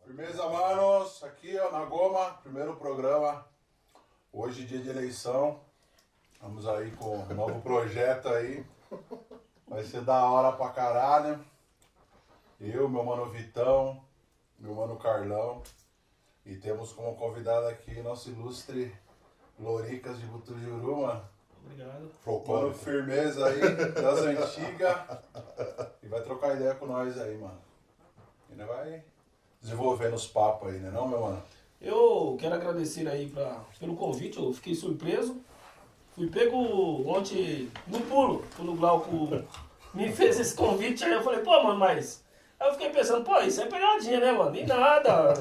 Firmeza, manos. Aqui, ó, na Goma, primeiro programa. Hoje, dia de eleição. Vamos aí com um novo projeto aí. Vai ser da hora pra caralho. Eu, meu mano Vitão, meu mano Carlão. E temos como convidado aqui nosso ilustre Loricas de Butujuru, mano. Obrigado. Mano, firmeza aí, das antigas. E vai trocar ideia com nós aí, mano. E ainda vai desenvolvendo os papos aí, né não, meu mano? Eu quero agradecer aí pelo convite, eu fiquei surpreso. Fui pego ontem no pulo, quando o Glauco me fez esse convite, aí eu falei, pô, mano, mas... Aí eu fiquei pensando, pô, isso é pegadinha, né, mano? E nada,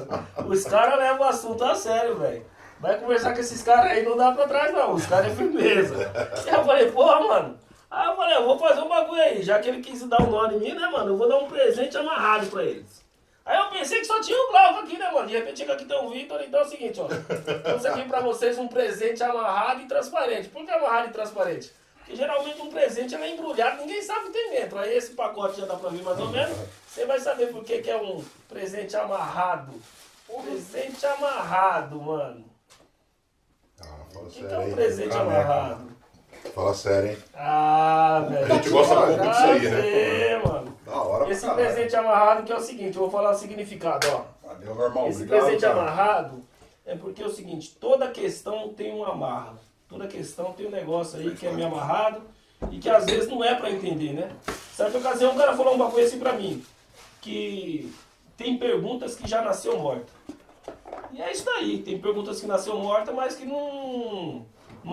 os caras levam o assunto a sério, velho. Vai conversar com esses caras aí, não dá pra trás não, os caras é firmeza. E eu falei, pô, mano... Aí eu falei, eu vou fazer um bagulho aí, já que ele quis dar um nó em mim, né, mano? Eu vou dar um presente amarrado pra eles. Aí eu pensei que só tinha o Glauco aqui, né, mano? De repente chega aqui tem um Vitor, então é o seguinte, ó. Trouxe aqui pra vocês um presente amarrado e transparente. Por que amarrado e transparente? Porque geralmente um presente é embrulhado, ninguém sabe o que tem dentro. Aí esse pacote já dá pra ver mais ou menos. Você vai saber por que é um presente amarrado. Presente amarrado, mano. Fala O que sério é um aí. presente amarrado? Fala sério, hein? Ah, velho. A gente gosta pouco disso aí, né? É, mano. Da hora pra Esse caralho. presente amarrado que é o seguinte, eu vou falar o significado, ó. Valeu, meu irmão. Esse Obrigado, presente cara. amarrado é porque é o seguinte, toda questão tem um amarro. Toda questão tem um negócio aí que é meio amarrado e que às vezes não é pra entender, né? Certa ocasião o cara falou uma coisa assim pra mim, que tem perguntas que já nasceu morta. E é isso daí, tem perguntas que nasceu morta, mas que não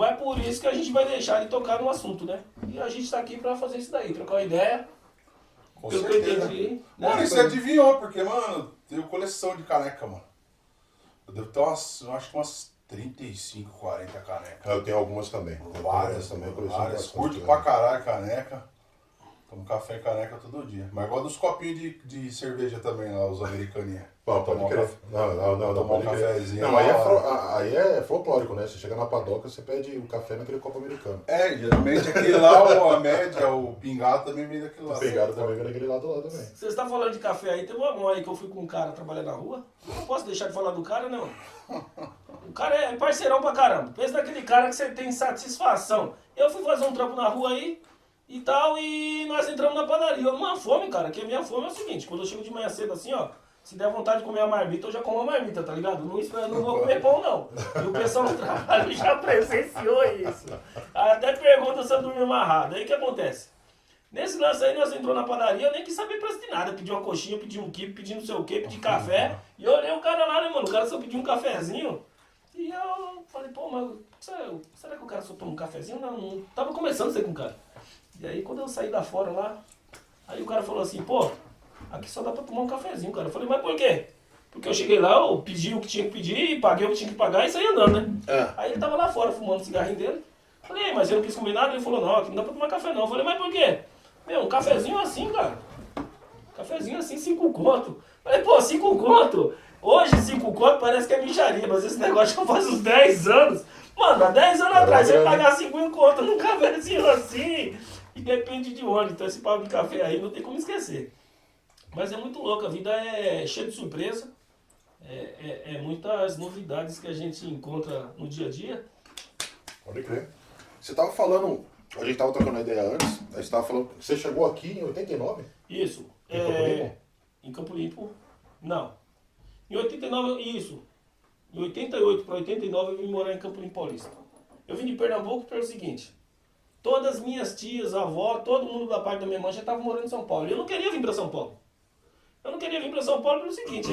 é por isso que a gente vai deixar de tocar no assunto, né? E a gente tá aqui pra fazer isso daí, trocar uma ideia. Com Pelo que eu certeza. entendi. Mano, e você adivinhou, porque, mano, tenho coleção de caneca, mano. Eu devo ter umas, eu acho que umas 35, 40 canecas. Eu tenho algumas também. Tenho Várias também, também, coleciono várias. bastante, Curto né? pra caralho caneca. Tomo café e caneca todo dia. Mas gosto dos copinhos de cerveja também, lá, os americaninhos. Bom, pode Tomar um crer. café. Não, Tomar um pode crer. cafezinho Não, na aí é, hora. aí é folclórico, né? Você chega na padoca, você pede o café naquele copo americano. É, geralmente aquele lá, a média, o pingado também vem daquele lá. O pegado também vem daquele lado lá também. Você está falando de café aí, teve uma aí que eu fui com um cara trabalhar na rua. Eu não posso deixar de falar do cara, não. O cara é parceirão pra caramba. Pensa naquele cara que você tem satisfação. Eu fui fazer um trampo na rua aí e tal, e nós entramos na padaria. Uma fome, cara, que a minha fome é o seguinte, quando eu chego de manhã cedo assim, ó, se der vontade de comer a marmita, eu já como a marmita, tá ligado? Não vou comer pão, não. E o pessoal do trabalho já presenciou isso. Aí até pergunta se eu dormi amarrado. Aí o que acontece? Nesse lance aí, nós entrou na padaria, eu nem quis saber preço de nada. Pedi uma coxinha, pedi um quibe, pedi não sei o que, pedi café. E eu olhei o cara lá, né, mano? O cara só pediu um cafezinho. E eu falei, pô, mas será que o cara só toma um cafezinho? Não tava começando a ser com o cara. E aí, quando eu saí da fora lá, aí o cara falou assim, pô, aqui só dá pra tomar um cafezinho, cara. Eu falei, mas por quê? Porque eu cheguei lá, eu pedi o que tinha que pedir, paguei o que tinha que pagar e saí andando, né? Aí ele tava lá fora fumando o cigarrinho dele. Falei, mas eu não quis comer nada. Ele falou, não, aqui não dá pra tomar café não. Eu falei, mas por quê? Meu, um cafezinho assim, cara. Cafezinho assim, 5 conto. Falei, pô, 5 conto? Hoje 5 conto parece que é micharia, mas esse negócio já faz uns 10 anos. Mano, há 10 anos atrás, você pagar 5 conto num cafezinho assim. E depende de onde. Então esse papo de café aí não tem como esquecer. Mas é muito louco, a vida é cheia de surpresa. É muitas novidades que a gente encontra no dia a dia. Pode crer. Você tava falando, a gente tava trocando uma ideia antes, a gente tava falando que você chegou aqui em 89? Isso. Em Campo Limpo? Em Campo Limpo, não. Em 89, isso. Em 88 para 89 eu vim morar em Campo Limpo Paulista. Eu vim de Pernambuco pelo seguinte. Todas as minhas tias, avó, todo mundo da parte da minha mãe já estava morando em São Paulo. E eu não queria vir para São Paulo. Eu não queria vir para São Paulo pelo seguinte,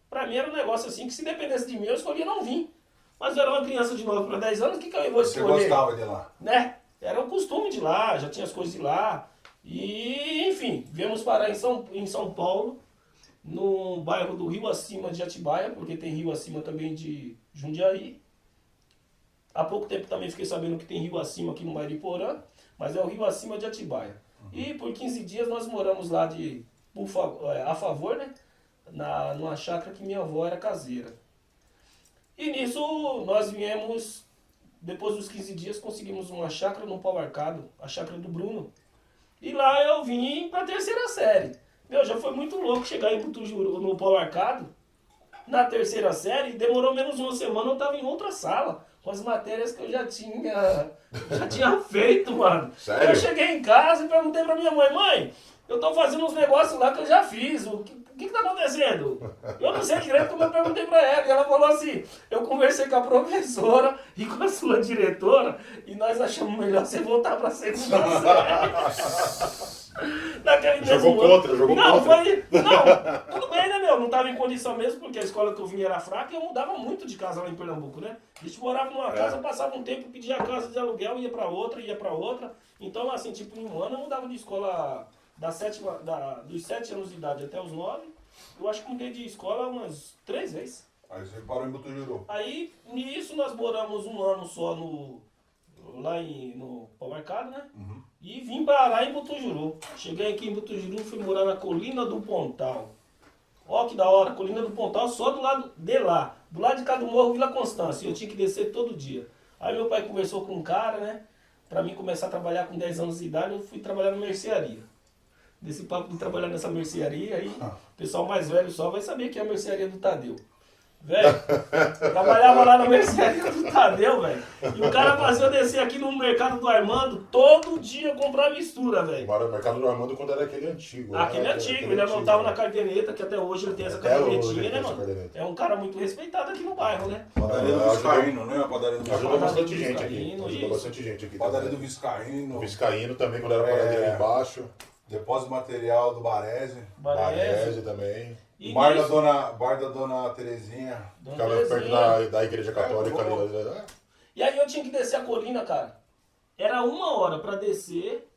pra mim era um negócio assim que se dependesse de mim eu escolhia não vir. Mas eu era uma criança de 9 para 10 anos, o que eu vou Você escolher? gostava de lá? Né? Era o costume de lá, já tinha as coisas de lá. E, enfim, viemos parar em São Paulo, no bairro do Rio Acima de Atibaia, porque tem Rio Acima também de Jundiaí. Há pouco tempo também fiquei sabendo que tem Rio Acima aqui no Mariporã, mas é o Rio Acima de Atibaia. E por 15 dias nós moramos lá a favor, né? Numa chácara que minha avó era caseira. E nisso nós viemos, depois dos 15 dias, conseguimos uma chácara no Pau Arcado, a chácara do Bruno. E lá eu vim para a terceira série. Meu, já foi muito louco chegar em Butujuru, no Pau Arcado, na terceira série, demorou menos de uma semana, eu tava em outra sala, com as matérias que eu já tinha feito, mano. Sério? Eu cheguei em casa e perguntei pra minha mãe, eu tô fazendo uns negócios lá que eu já fiz, o que tá acontecendo? Eu não sei direito como eu perguntei pra ela, e ela falou assim, eu conversei com a professora e com a sua diretora, e nós achamos melhor você voltar pra segunda série. Naquele Jogou mesmo ano. contra, jogou não, contra. Não, tudo bem, né, meu? Não tava em condição mesmo, porque a escola que eu vinha era fraca e eu mudava muito de casa lá em Pernambuco, né? A gente morava numa casa, passava um tempo, pedia a casa de aluguel, ia pra outra. Então, assim, tipo, em um ano eu mudava de escola dos 7 anos de idade até os 9. Eu acho que mudei de escola umas 3 vezes. Aí você parou em Butujuru. Aí, nisso, nós moramos um ano só lá no Pau Arcado, né? Uhum. E vim parar em Butujuru. Cheguei aqui em Butujuru, fui morar na Colina do Pontal. Ó que da hora, Colina do Pontal, só do lado de lá. Do lado de cá do Morro Vila Constância. Eu tinha que descer todo dia. Aí meu pai conversou com um cara, né? Pra mim começar a trabalhar com 10 anos de idade, eu fui trabalhar na mercearia. Desse papo de trabalhar nessa mercearia, aí o pessoal mais velho só vai saber que é a mercearia do Tadeu. Velho, trabalhava lá na mercearia do Tadeu, velho. E o cara fazia eu descer aqui no mercado do Armando todo dia comprar mistura, velho. O mercado do Armando quando era aquele antigo. Aquele né? antigo, ele anotava na caderneta, que até hoje ele tem essa Até hoje cadernetinha, ele né, tem essa mano? caderneta. É um cara muito respeitado aqui no bairro, né? Padaria do Viscaíno, né? A padaria do Ajudou Viscaíno. bastante gente aqui. Viscaíno, Ajudou isso. bastante gente aqui. Padaria do também. Viscaíno. O Viscaíno também, quando era padaria ali embaixo. Depósito de material do Baresi. Barese também. E Bar da nisso, Dona Terezinha. Dona Ficava perto Terezinha. da igreja católica boa. ali. Né? E aí eu tinha que descer a colina, cara. Era 1 hora pra descer,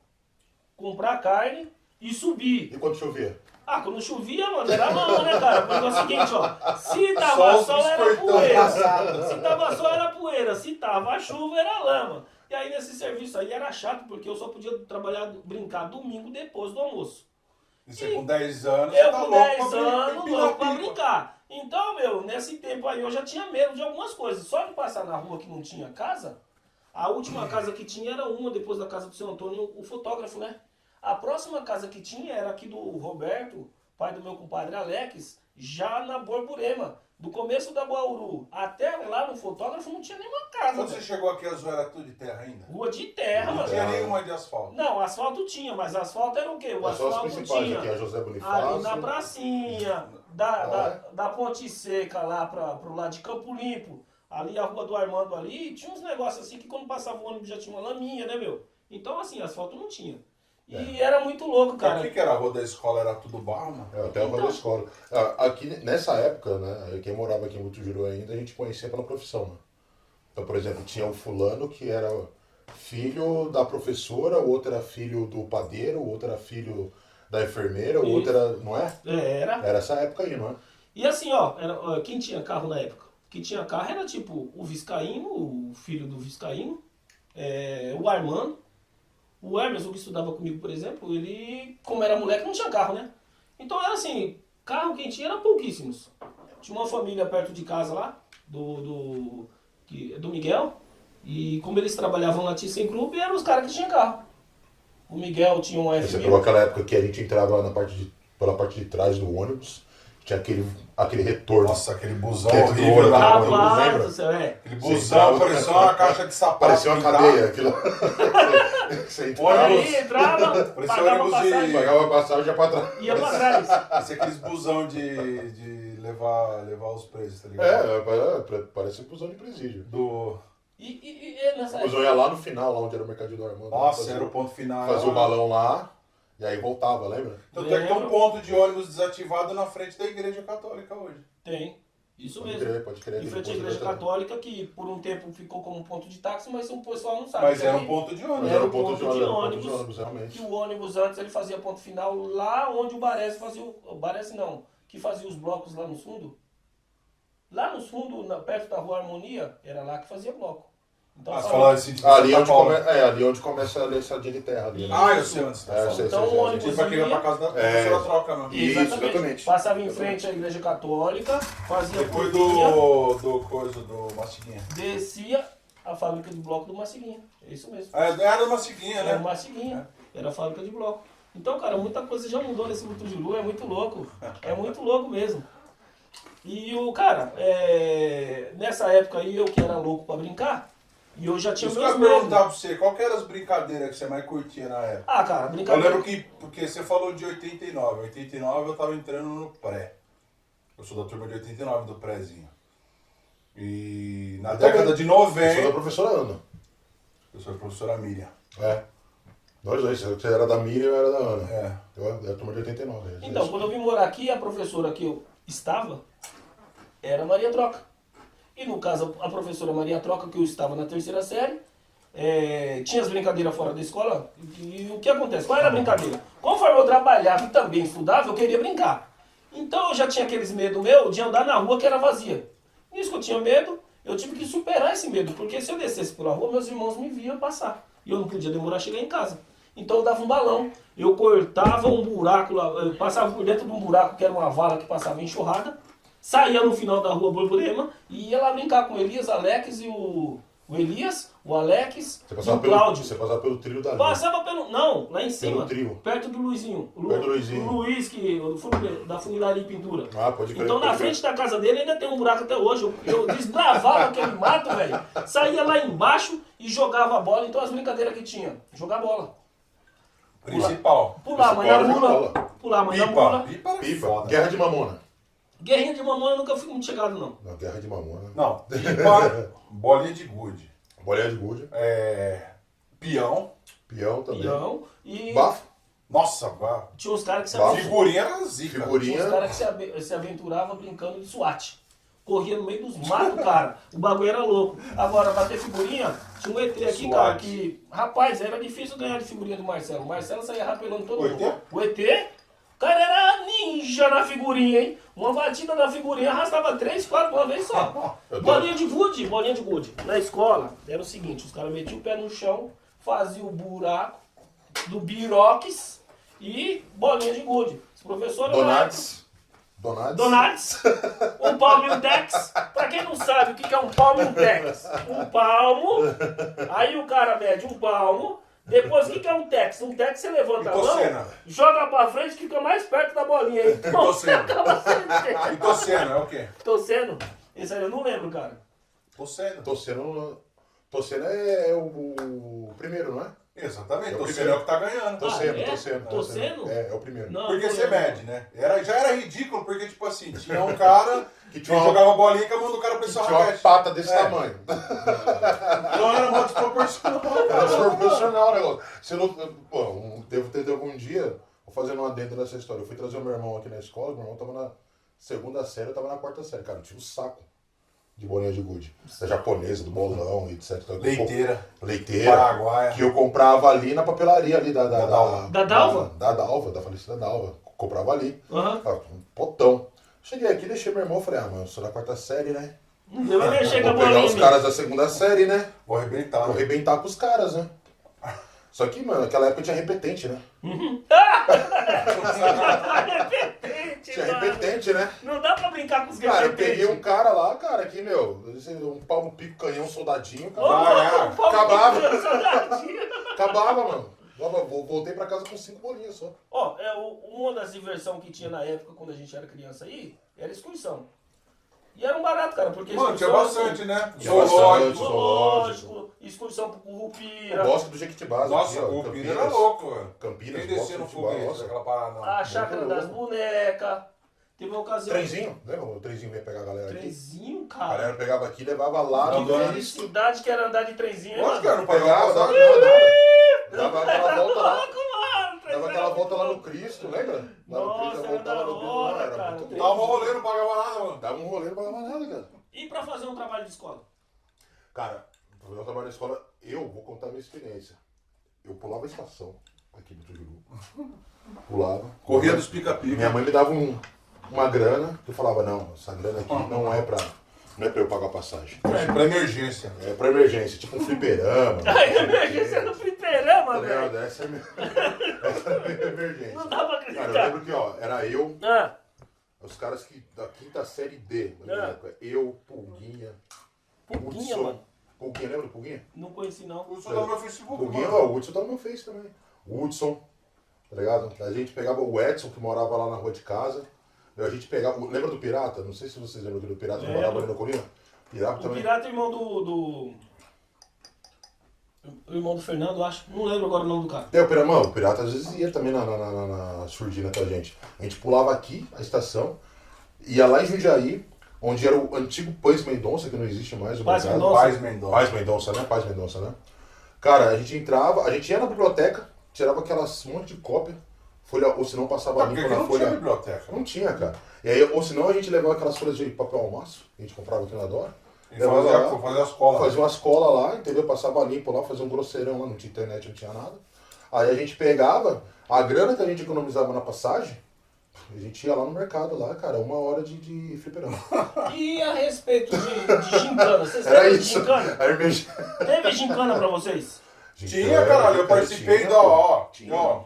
comprar carne e subir. E quando chovia? Ah, quando chovia, mano, era lama, né, cara? Porque é o seguinte, ó. Se Só tava os sol, era biscoitão poeira. passado. Se tava sol, era poeira. Se tava chuva, era lama. E aí, nesse serviço aí, era chato, porque eu só podia brincar domingo depois do almoço. E você com 10 anos, Eu você tá com louco 10 pra anos, empinar louco pra pipa. brincar. Então, meu, nesse tempo aí eu já tinha medo de algumas coisas. Só de passar na rua que não tinha casa, a última casa que tinha era uma, depois da casa do seu Antônio, o fotógrafo, né? A próxima casa que tinha era aqui do Roberto, pai do meu compadre Alex, já na Borborema. Do começo da Bauru até lá no fotógrafo não tinha nenhuma casa, Quando você velho. chegou aqui, as ruas eram tudo de terra ainda? Rua de terra, Não mano. tinha nenhuma de asfalto. Não, asfalto tinha, mas asfalto era o quê? O Só as asfalto principais tinha aqui, a José ali Bonifácio. na pracinha, da Ponte Seca lá pro lado de Campo Limpo, ali a Rua do Armando ali, tinha uns negócios assim que quando passava o ônibus já tinha uma laminha, né, meu? Então, assim, asfalto não tinha. E era muito louco, cara. Aqui que era a rua da escola, era tudo barro, mano. Até o da escola. Aqui, nessa época, né, quem morava aqui em Butujuru ainda, a gente conhecia pela profissão, né? Então, por exemplo, tinha um fulano que era filho da professora, o outro era filho do padeiro, o outro era filho da enfermeira, o outro era, não é? Era. Era essa época aí, não é? E assim, ó, quem tinha carro na época? Quem tinha carro era tipo o Viscaíno, o filho do Viscaíno, o Armando. O Emerson, que estudava comigo, por exemplo, ele, como era moleque, não tinha carro, né? Então era assim, carro quem tinha era pouquíssimos. Tinha uma família perto de casa lá, do Miguel, e como eles trabalhavam na Thyssen Clube, eram os caras que tinham carro. O Miguel tinha um Você F1000. pegou aquela época que a gente entrava pela parte de trás do ônibus, tinha aquele retorno. Nossa, aquele busão Dentro do horrível olho, lá. tá? mano. Rapaz lembra? do céu, Aquele busão parecia uma caixa de sapato. Parecia uma pintada. cadeia. Aquilo. Você Olha entrava, aí, entrava, Parecia pagava ônibus de- passagem, pagava a passagem e ia pra trás. ia pra trás. Parecia aqueles busão de levar os presos, tá ligado? Parece um busão de presídio. E nessa O busão ia lá no final, lá onde era o Mercadinho do Armando. Nossa, fazia, era o ponto final. fazia o balão lá, e aí voltava, lembra? Então tem que ter um ponto de ônibus desativado na frente da igreja católica hoje. Tem, isso Pode mesmo. crer, pode crer. Em frente à Depois igreja também. católica, que por um tempo ficou como ponto de táxi, mas o pessoal não sabe. Mas que era ali- um ponto de Mas ônibus. era o o ponto de ônibus, que realmente. o ônibus antes ele fazia ponto final lá onde o Baresi fazia o Baresi não, que fazia os blocos lá no fundo. Lá no fundo, perto da Rua Harmonia, era lá que fazia bloco. Então, As sabe? falas assim de Ali São onde, Paulo. ali onde começa a essa de terra ali, né? Ah, eu sei onde você tá É, falando. sei, Então, sei, o sei. ônibus Tipo aquele vai pra casa da professora troca, não. Isso, exatamente. Passava em frente à igreja católica, fazia Depois curvinha, do Mastiguinha. descia a fábrica de bloco do Massiguinha. É isso mesmo. Era uma ciguinha, Era né? Massiguinha. Era a fábrica de bloco. Então, cara, muita coisa já mudou nesse Butujuru, é muito louco. É muito louco mesmo. E o cara, nessa época aí eu que era louco pra brincar, e eu já tinha Isso que eu meus ia medos. perguntar pra você, qual que eram as brincadeiras que você mais curtia na época? Ah, cara, Eu brincadeira. lembro que, porque você falou de 89, 89 eu tava entrando no pré. Eu sou da turma de 89 do prézinho. E na década de Eu sou 90... da professora Ana. Eu sou a professora Miriam. É. Nós dois, você era da Miriam e eu era da Ana. É. Eu era da turma de 89. Então, quando eu vim morar aqui, a professora que eu estava era Maria Troca. E no caso, a professora Maria Troca, que eu estava na terceira série, tinha as brincadeiras fora da escola. E o que acontece? Qual era a brincadeira? Conforme eu trabalhava e também estudava, eu queria brincar. Então eu já tinha aqueles medo meu de andar na rua que era vazia. Nisso que eu tinha medo, eu tive que superar esse medo. Porque se eu descesse pela rua, meus irmãos me viam passar. E eu não podia demorar a chegar em casa. Então eu dava um balão, eu cortava um buraco lá, eu passava por dentro de um buraco que era uma vala que passava enxurrada, saía no final da rua Borborema e ia lá brincar com o Elias, Alex e o Elias, o Alex Você e passava, o Cláudio. você passava pelo trio da linha. Passava pelo. Não, lá em cima. Pelo trio. Perto do Luizinho. Perto do Luizinho. O Luiz, da funilaria e pintura. Ah, pode crer. Então na pode crer. frente da casa dele ainda tem um buraco até hoje. Eu desbravava aquele mato, velho. Saía lá embaixo e jogava a bola. Então as brincadeiras que tinha. Jogar bola. Principal. Pular, mãe da Principal, mula. jogar Pular, mãe da Pipa. mula. Pipa era Pipa. foda. Guerra de Mamona. Guerrinha de mamãe eu nunca fui muito chegado, não. Não, Guerra de Mamona. Não, pipa, bolinha de gude. Bolinha de gude. Peão. Peão também. Peão. E Bafo. Nossa, vá. tinha uns caras que se Bafo. aventuravam. Figurinha era zica. Figurinha. Tinha uns caras que se aventuravam brincando de SWAT. Corria no meio dos matos, cara. O bagulho era louco. Agora, bater figurinha, tinha um ET aqui, SWAT. cara, que... Rapaz, era difícil ganhar de figurinha do Marcelo. O Marcelo saía rapelando todo O mundo. ET? O ET? O cara era ninja na figurinha, hein? Uma batida na figurinha, arrastava 3, 4 uma vez só. Bolinha de gude, bolinha de gude. Na escola, era o seguinte, os caras metiam o pé no chão, faziam o buraco do biroques e bolinha de gude. Os professores... Donates. Donates. Donates, um palmo Tex. Pra quem não sabe o que é um palmo Tex? Um palmo, aí o cara mede um palmo. Depois, o que é um Tex? Um Tex você levanta a mão, Tocena. joga pra frente e fica mais perto da bolinha. Aí, Tocena. acaba sendo- E Tocena, é o quê? Torcendo? Esse aí eu não lembro, cara. Tocena. Tocena é o primeiro, não é? Exatamente, É o Tocena primeiro. é o que tá ganhando. Toceno, é? Toceno. Toceno? É o primeiro. Não, Porque não você lembro. mede, né? Já era ridículo, porque, tipo assim, tinha um cara que tinha uma- jogava bolinha com a mão do cara pra esse Tinha uma raquete. pata desse É. tamanho. Então era mó desproporcional. Era desproporcional o negócio. Você não, pô, devo ter algum dia, vou fazendo uma adendo nessa história. Eu fui trazer o meu irmão aqui na escola, meu irmão tava na segunda série, eu tava na quarta série. Cara, eu tinha um saco de bolinha de gude. Da japonesa, do bolão, etc. Leiteira. Leiteira. Paraguaia. Que eu comprava ali na papelaria ali da Dalva. Da Dalva? Da Dalva, da falecida Dalva. Comprava ali. Aham. Um potão. Cheguei aqui, deixei meu irmão, falei, mano, eu sou da quarta série, né? Eu não mexer com a Vou pegar bolinha. os caras da segunda série, né? Vou arrebentar. Vou né? arrebentar com os caras, né? Só que, mano, naquela época tinha repetente, né? Repetente, Tinha mano. repetente, né? Não dá pra brincar com os Cara, eu repetentes. peguei um cara lá, cara, que, meu, um palmo, pico, canhão, soldadinho, Ô, cara. o Paulo Acabava. Pinto, saudadinho. Acabava, mano. Voltei pra casa com 5 bolinhas só. Ó, uma das diversões que tinha na época, quando a gente era criança aí, era excursão. E era um barato, cara, porque Mano, tinha excursão, bastante, né? Tinha Zoológico. zoológico, excursão pro O Currupira, bosque do Jequitibás. Nossa, aqui, ó, o Pira Campinas. era louco, velho. Campinas, Quem descia no Bosque do Jequitibás, foguete, nossa. aquela parada. não. a chácara das bonecas. Teve uma ocasião. Trenzinho, lembra? O trenzinho veio pegar a galera aqui. Trenzinho, A cara. galera pegava aqui e levava lá Não, no não. Cristo. Felicidade que era andar de trenzinho, hein, Lógico que mano? era, não pagava Pegava, nada. dava aquela volta lá. Louco, mano, Dava trenzinho aquela era volta lá muito no Cristo, lembra? Lá no Nossa, Cristo, era voltava da no Cristo, hora, era cara. muito louco. Dava um rolê, não pagava nada, mano. Dava um rolê, não pagava nada, cara. E pra fazer um trabalho de escola? Cara, pra fazer um trabalho na escola, eu vou contar a minha experiência. Eu pulava a estação aqui do Tujuru. Pulava. Corria dos pica-pica. Minha mãe me dava uma grana, que eu falava, não, essa grana aqui não é pra eu pagar passagem. Pra emergência. É pra emergência, tipo um fliperama. A emergência no fliperama, Tá velho. ligado? Essa é a minha emergência. Não dá pra Cara, eu acreditar. lembro que, ó, era eu, Ah, os caras que da quinta série D, na minha Ah. época. Eu, Pulguinha. Pulguinha, Hudson. mano. Pulguinha, lembra do Pulguinha? Não conheci, não. O senhor no meu Facebook, Pulguinha, mano. ó, o Hudson tá no meu Face também. O Hudson. tá ligado? A gente pegava o Edson, que morava lá na rua de casa. A gente pegava. Lembra do Pirata? Não sei se vocês lembram do Pirata que morava ali na Colina. Pirata O também. Pirata é irmão o irmão do Fernando, acho. Não lembro agora o nome do cara. O Pirata às vezes ia também na surdina com a gente. A gente pulava aqui, a estação, ia lá em Jundiaí, onde era o antigo Paz Mendonça, que não existe mais. O Paz mercado. Mendonça. Paz Mendonça, né? Cara, a gente entrava, a gente ia na biblioteca, tirava aquelas monte de cópia, folha, ou se não passava limpo na não folha. tinha biblioteca. Não tinha, cara. E aí, ou senão a gente levava aquelas folhas de papel almaço, que a gente comprava aqui na Dora. E fazia a escola. Fazia uma escola lá, entendeu? Passava limpo lá, fazia um grosseirão lá, não tinha internet, não tinha nada. Aí a gente pegava a grana que a gente economizava na passagem, a gente ia lá no mercado lá, cara, 1 hora de fliperama. E a respeito de gincana, vocês Era lembram de isso. gincana? Aí mesmo. Teve gincana pra vocês? Tinha, caralho, eu participei tinha, da. Ó, tinha. ó,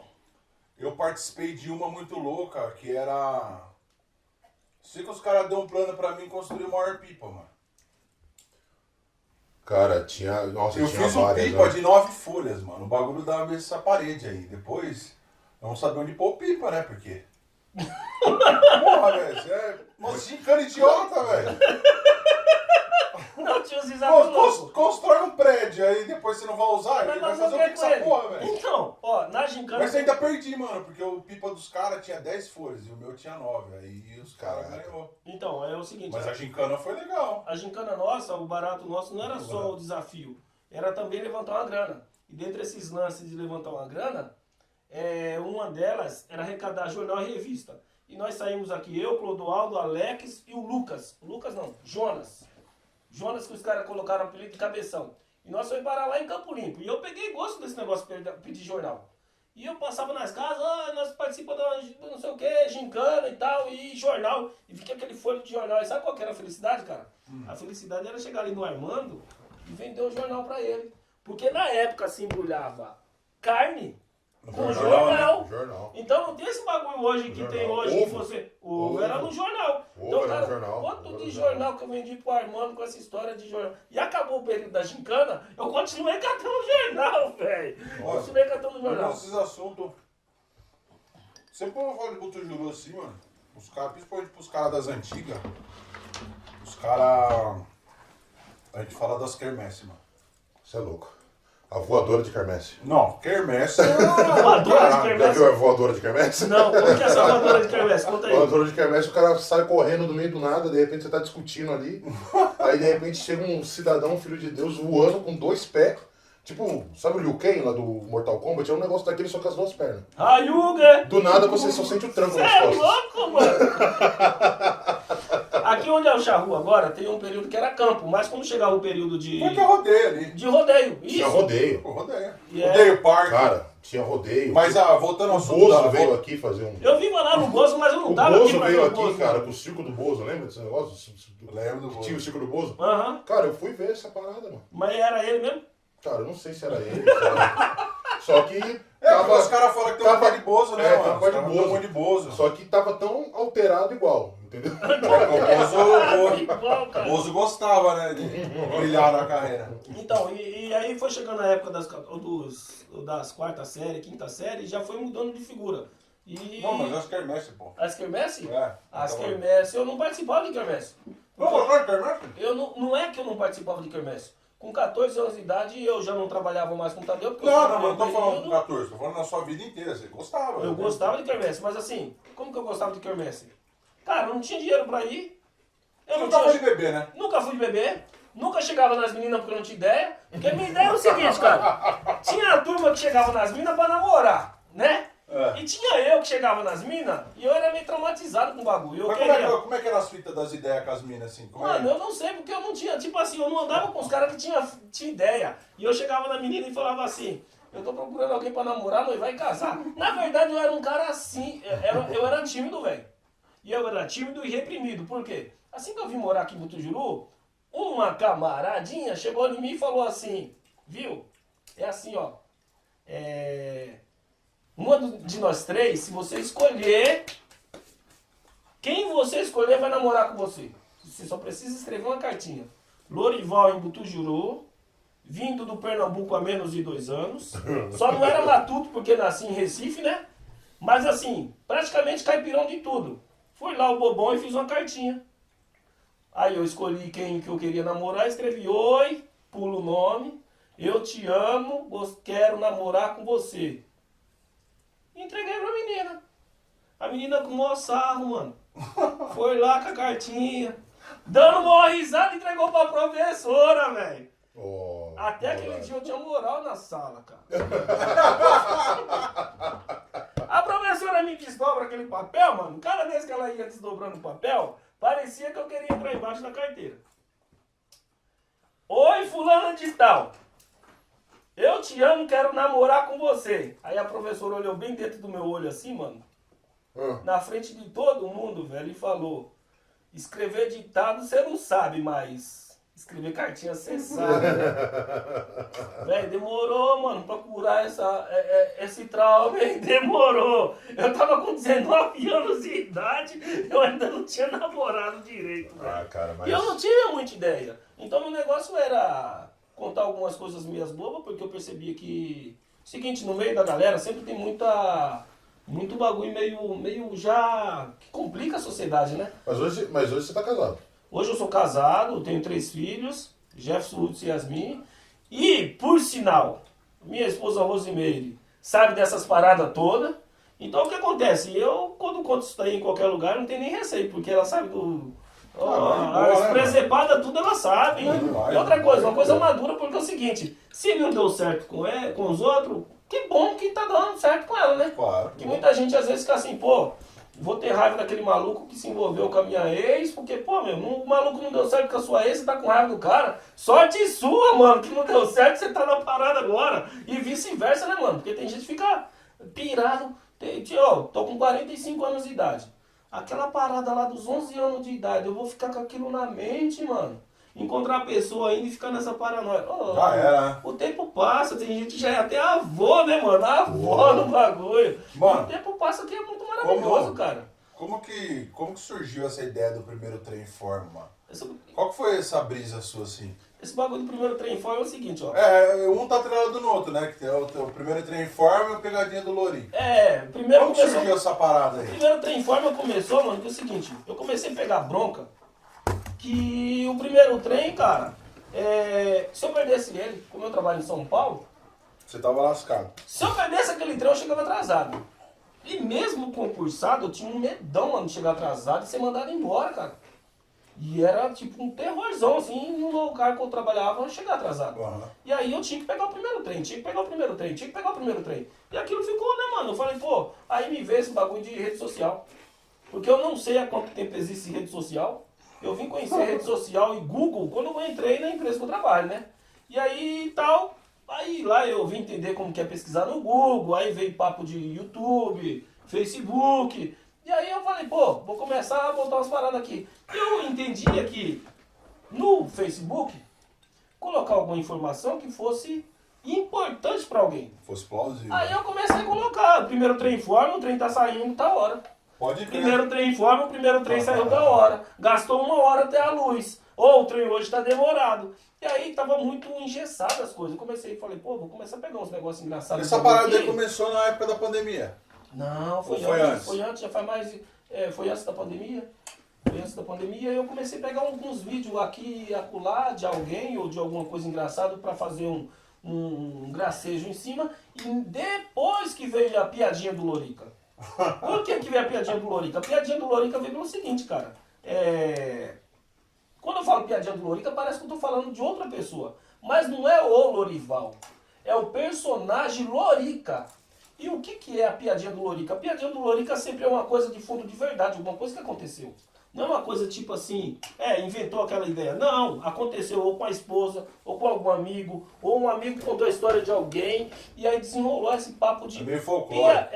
eu participei de uma muito louca, que era. Sei que os caras deu um plano pra mim construir o maior pipa, mano. Cara, tinha. Nossa, Eu tinha fiz um várias. pipa né? de 9 folhas, mano. O bagulho dava essa parede aí. Depois, vamos saber onde pôr pipa, né? Porque. Porra, velho. Você é uma gincana idiota, velho. Não, tinha os desafios. Constrói um prédio, aí depois você não vai usar, Vai ele vai fazer fazer o o que que com com essa ele? porra, velho? Então, ó, na gincana... Mas ainda perdi, mano, porque o pipa dos caras tinha 10 folhas e o meu tinha 9. Aí os caras Caraca. ganhou. Então, é o seguinte... Mas a gincana foi legal. A gincana nossa, o barato nosso, não era só o desafio, era também levantar uma grana. E dentre esses lances de levantar uma grana, uma delas era arrecadar jornal e revista. E nós saímos aqui, eu, Clodoaldo, Alex e o Lucas. O Lucas não, Jonas. Jonas, que os caras colocaram o apelido de Cabeção. E nós fomos parar lá em Campo Limpo. E eu peguei gosto desse negócio de pedir jornal. E eu passava nas casas, nós participamos da não sei o que, gincana e tal, e jornal. E fiquei aquele folho de jornal. E sabe qual que era a felicidade, cara? A felicidade era chegar ali no Armando e vender o jornal pra ele. Porque na época se embrulhava carne com jornal. Jornal. Então não tem esse bagulho hoje que Jornal. tem hoje Ovo. que você. Ovo era no jornal. Ovo Então, era no cara, jornal. quanto Ovo de era no jornal que eu vendi pro Armando com essa história de jornal. E acabou o período da gincana, eu continuei catando jornal, velho. Olha, Continuei catando jornal. Esses assuntos. Sempre eu falo de Butujuru assim, mano. Os caras, principalmente pros caras das antigas. Os caras. A gente fala das quermesse, mano. Você é louco. A voadora de quermesse. Não, quermesse. Voadora de Já quermesse? viu a voadora de quermesse? Não, como que é essa voadora de quermesse? Conta aí. Voadora de quermesse, o cara sai correndo do meio do nada, de repente você tá discutindo ali, aí de repente chega um cidadão, um filho de Deus, voando com 2 pés. Tipo, sabe o Liu Kang lá do Mortal Kombat? É um negócio daquele só com as 2 pernas. Ayuga! Do nada você só sente o tranco Você nas é costas. louco, mano! Aqui onde é o Charru agora, tem um período que era campo, mas quando chegava o período de Foi que eu rodeio ali. de rodeio. Tinha Isso. rodeio. Pô, rodeio. Yeah. Rodeio parque. Cara, tinha rodeio. Mas voltando ao o assunto Bozo da veio aqui fazer um... Eu vim lá no Bozo, mas eu não O tava aqui Bozo pra veio ver o aqui, Bozo. cara, com o circo do Bozo, lembra desse negócio? Lembro do Bozo. Tinha o circo do Bozo? Aham. Cara, eu fui ver essa parada, mano. Mas era ele mesmo? Cara, eu não sei se era ele. Só que Porque os caras falam que tem um pé de Bozo, né, É, mano? tem um pé de Os caras Bozo. têm um de Bozo. Só que tava tão alterado igual, entendeu? Igual, cara. O Bozo gostava, né, de brilhar na carreira. Então, e aí foi chegando a época das quarta série, quinta série, e já foi mudando de figura. E Não, mas as quermesse, pô. as quermesse? É. As Então, quermesse, eu não participava de quermesse. Não, mas não é quermesse? Eu não é que eu não participava de quermesse. Com 14 anos de idade eu já não trabalhava mais com Tadeu. Porque Não, eu não, mas não tô falando com período, 14, tô falando na sua vida inteira. Você gostava. eu né? gostava de quermesse, mas assim, como que eu gostava de quermesse? Cara, eu não tinha dinheiro pra ir. Eu Você não não tava de tinha, bebê, né? nunca fui de beber. Nunca chegava nas meninas porque eu não tinha ideia. Porque a minha ideia era o seguinte, cara. Tinha a turma que chegava nas minas pra namorar, né? É. E tinha eu que chegava nas minas e eu era meio traumatizado com o bagulho. Eu Mas queria... como é que era as fitas das ideias com as minas, assim? Como Mano, é? eu não sei porque eu não tinha, tipo assim, eu não andava com os caras que tinha ideia. E eu chegava na menina e falava assim, eu tô procurando alguém pra namorar, noivar e casar. Na verdade eu era um cara assim, eu era tímido, velho. E eu era tímido e reprimido, por quê? Assim que eu vim morar aqui em Butujuru, uma camaradinha chegou em mim e falou assim, viu? É assim, ó, uma de nós três, se você escolher, quem você escolher vai namorar com você. Você só precisa escrever uma cartinha. Lorival em Butujuru, vindo do Pernambuco há menos de 2 anos. Só não era matuto porque nasci em Recife, né? Mas assim, praticamente caipirão de tudo. Fui lá o bobão e fiz uma cartinha. Aí eu escolhi quem que eu queria namorar, escrevi: oi, pulo o nome, eu te amo, quero namorar com você. E entreguei pra menina. A menina com o maior sarro, mano. Foi lá com a cartinha, dando uma risada e entregou pra professora, velho. Oh, Até aquele dia eu tinha moral na sala, cara. A professora me desdobra aquele papel, mano. Cada vez que ela ia desdobrando o papel, parecia que eu queria entrar embaixo da carteira. Oi, fulana de tal. Eu te amo, quero namorar com você. Aí a professora olhou bem dentro do meu olho assim, mano. Na frente de todo mundo, velho, e falou: escrever ditado você não sabe, mas escrever cartinha você sabe, né? Velho, demorou, mano, pra curar esse trauma, hein? Demorou. Eu tava com 19 anos de idade, eu ainda não tinha namorado direito, velho. Ah, cara, mas... E eu não tinha muita ideia. Então meu negócio era contar algumas coisas minhas bobas, porque eu percebia que... Seguinte, no meio da galera sempre tem muito bagulho meio já... que complica a sociedade, né? Mas hoje você tá casado. Hoje eu sou casado, tenho 3 filhos, Jefferson, Lutz e Yasmin. E, por sinal, minha esposa Rosimeire sabe dessas paradas todas. Então o que acontece? Eu, quando conto isso daí em qualquer lugar, não tem nem receio, porque ela sabe do... as presepadas, tudo ela sabe. E outra coisa, uma coisa madura, porque é o seguinte: se não deu certo com os outros, que bom que tá dando certo com ela, né? Claro. Que muita gente às vezes fica assim, pô, vou ter raiva daquele maluco que se envolveu com a minha ex, porque, pô, meu, o maluco não deu certo com a sua ex, você tá com raiva do cara. Sorte sua, mano, que não deu certo, você tá na parada agora. E vice-versa, né, mano? Porque tem gente que fica pirado. Ó, tô com 45 anos de idade. Aquela parada lá dos 11 anos de idade, eu vou ficar com aquilo na mente, mano. Encontrar a pessoa ainda e ficar nessa paranoia. Oh, Já era, né? O tempo passa, tem gente que já é até avô, né, mano? Avó no bagulho. Mano, o tempo passa aqui é muito maravilhoso, cara. Como que surgiu essa ideia do primeiro trem em forma, mano? Esse, Qual que foi essa brisa sua, assim? esse bagulho do primeiro trem em forma é o seguinte, ó. Um tá atrelado no outro, né? Que tem o primeiro trem em forma e o pegadinha do Lourinho. Primeiro Como que surgiu essa parada aí? O primeiro trem em forma começou, mano, que é o seguinte: eu comecei a pegar bronca que o primeiro trem, cara, se eu perdesse ele, como eu trabalho em São Paulo, Você tava lascado. se eu perdesse aquele trem, eu chegava atrasado. E mesmo concursado, eu tinha um medão, mano, de chegar atrasado e ser mandado embora, cara. E era tipo um terrorzão, assim, no lugar que eu trabalhava, eu chegar atrasado. Uhum. E aí eu tinha que pegar o primeiro trem, E aquilo ficou, né, mano? Eu falei, pô, aí me vê esse bagulho de rede social. Porque eu não sei há quanto tempo existe rede social. Eu vim conhecer rede social e Google quando eu entrei na empresa que eu trabalho, né? E aí tal, aí lá eu vim entender como que é pesquisar no Google, aí veio papo de YouTube, Facebook. E aí eu falei, pô, vou começar a botar umas paradas aqui. Eu entendia que no Facebook, colocar alguma informação que fosse importante pra alguém. Fosse plausível. Aí eu comecei a colocar, primeiro trem informa, o trem tá saindo, tá hora. Pode crer. Primeiro trem informa, o primeiro trem saiu da hora. Gastou 1 hora até a luz. Ou o trem hoje tá demorado. E aí tava muito engessado as coisas. Eu comecei e falei, pô, vou começar a pegar uns negócios engraçados. Essa parada aí começou na época da pandemia. Não, foi antes. Foi antes, já faz mais. Foi antes da pandemia. Foi antes da pandemia. Eu comecei a pegar alguns vídeos aqui e acolá de alguém ou de alguma coisa engraçada pra fazer um gracejo em cima. E depois que veio a piadinha do Lorica. Por que veio a piadinha do Lorica? A piadinha do Lorica veio pelo seguinte, cara. Quando eu falo piadinha do Lorica, parece que eu tô falando de outra pessoa. Mas não é o Lorival. É o personagem Lorica. E o que é a piadinha do Lorica? A piadinha do Lorica sempre é uma coisa de fundo de verdade, alguma coisa que aconteceu. Não é uma coisa tipo assim, inventou aquela ideia. Não, aconteceu ou com a esposa, ou com algum amigo, ou um amigo contou a história de alguém, e aí desenrolou esse papo de... É meio folclore.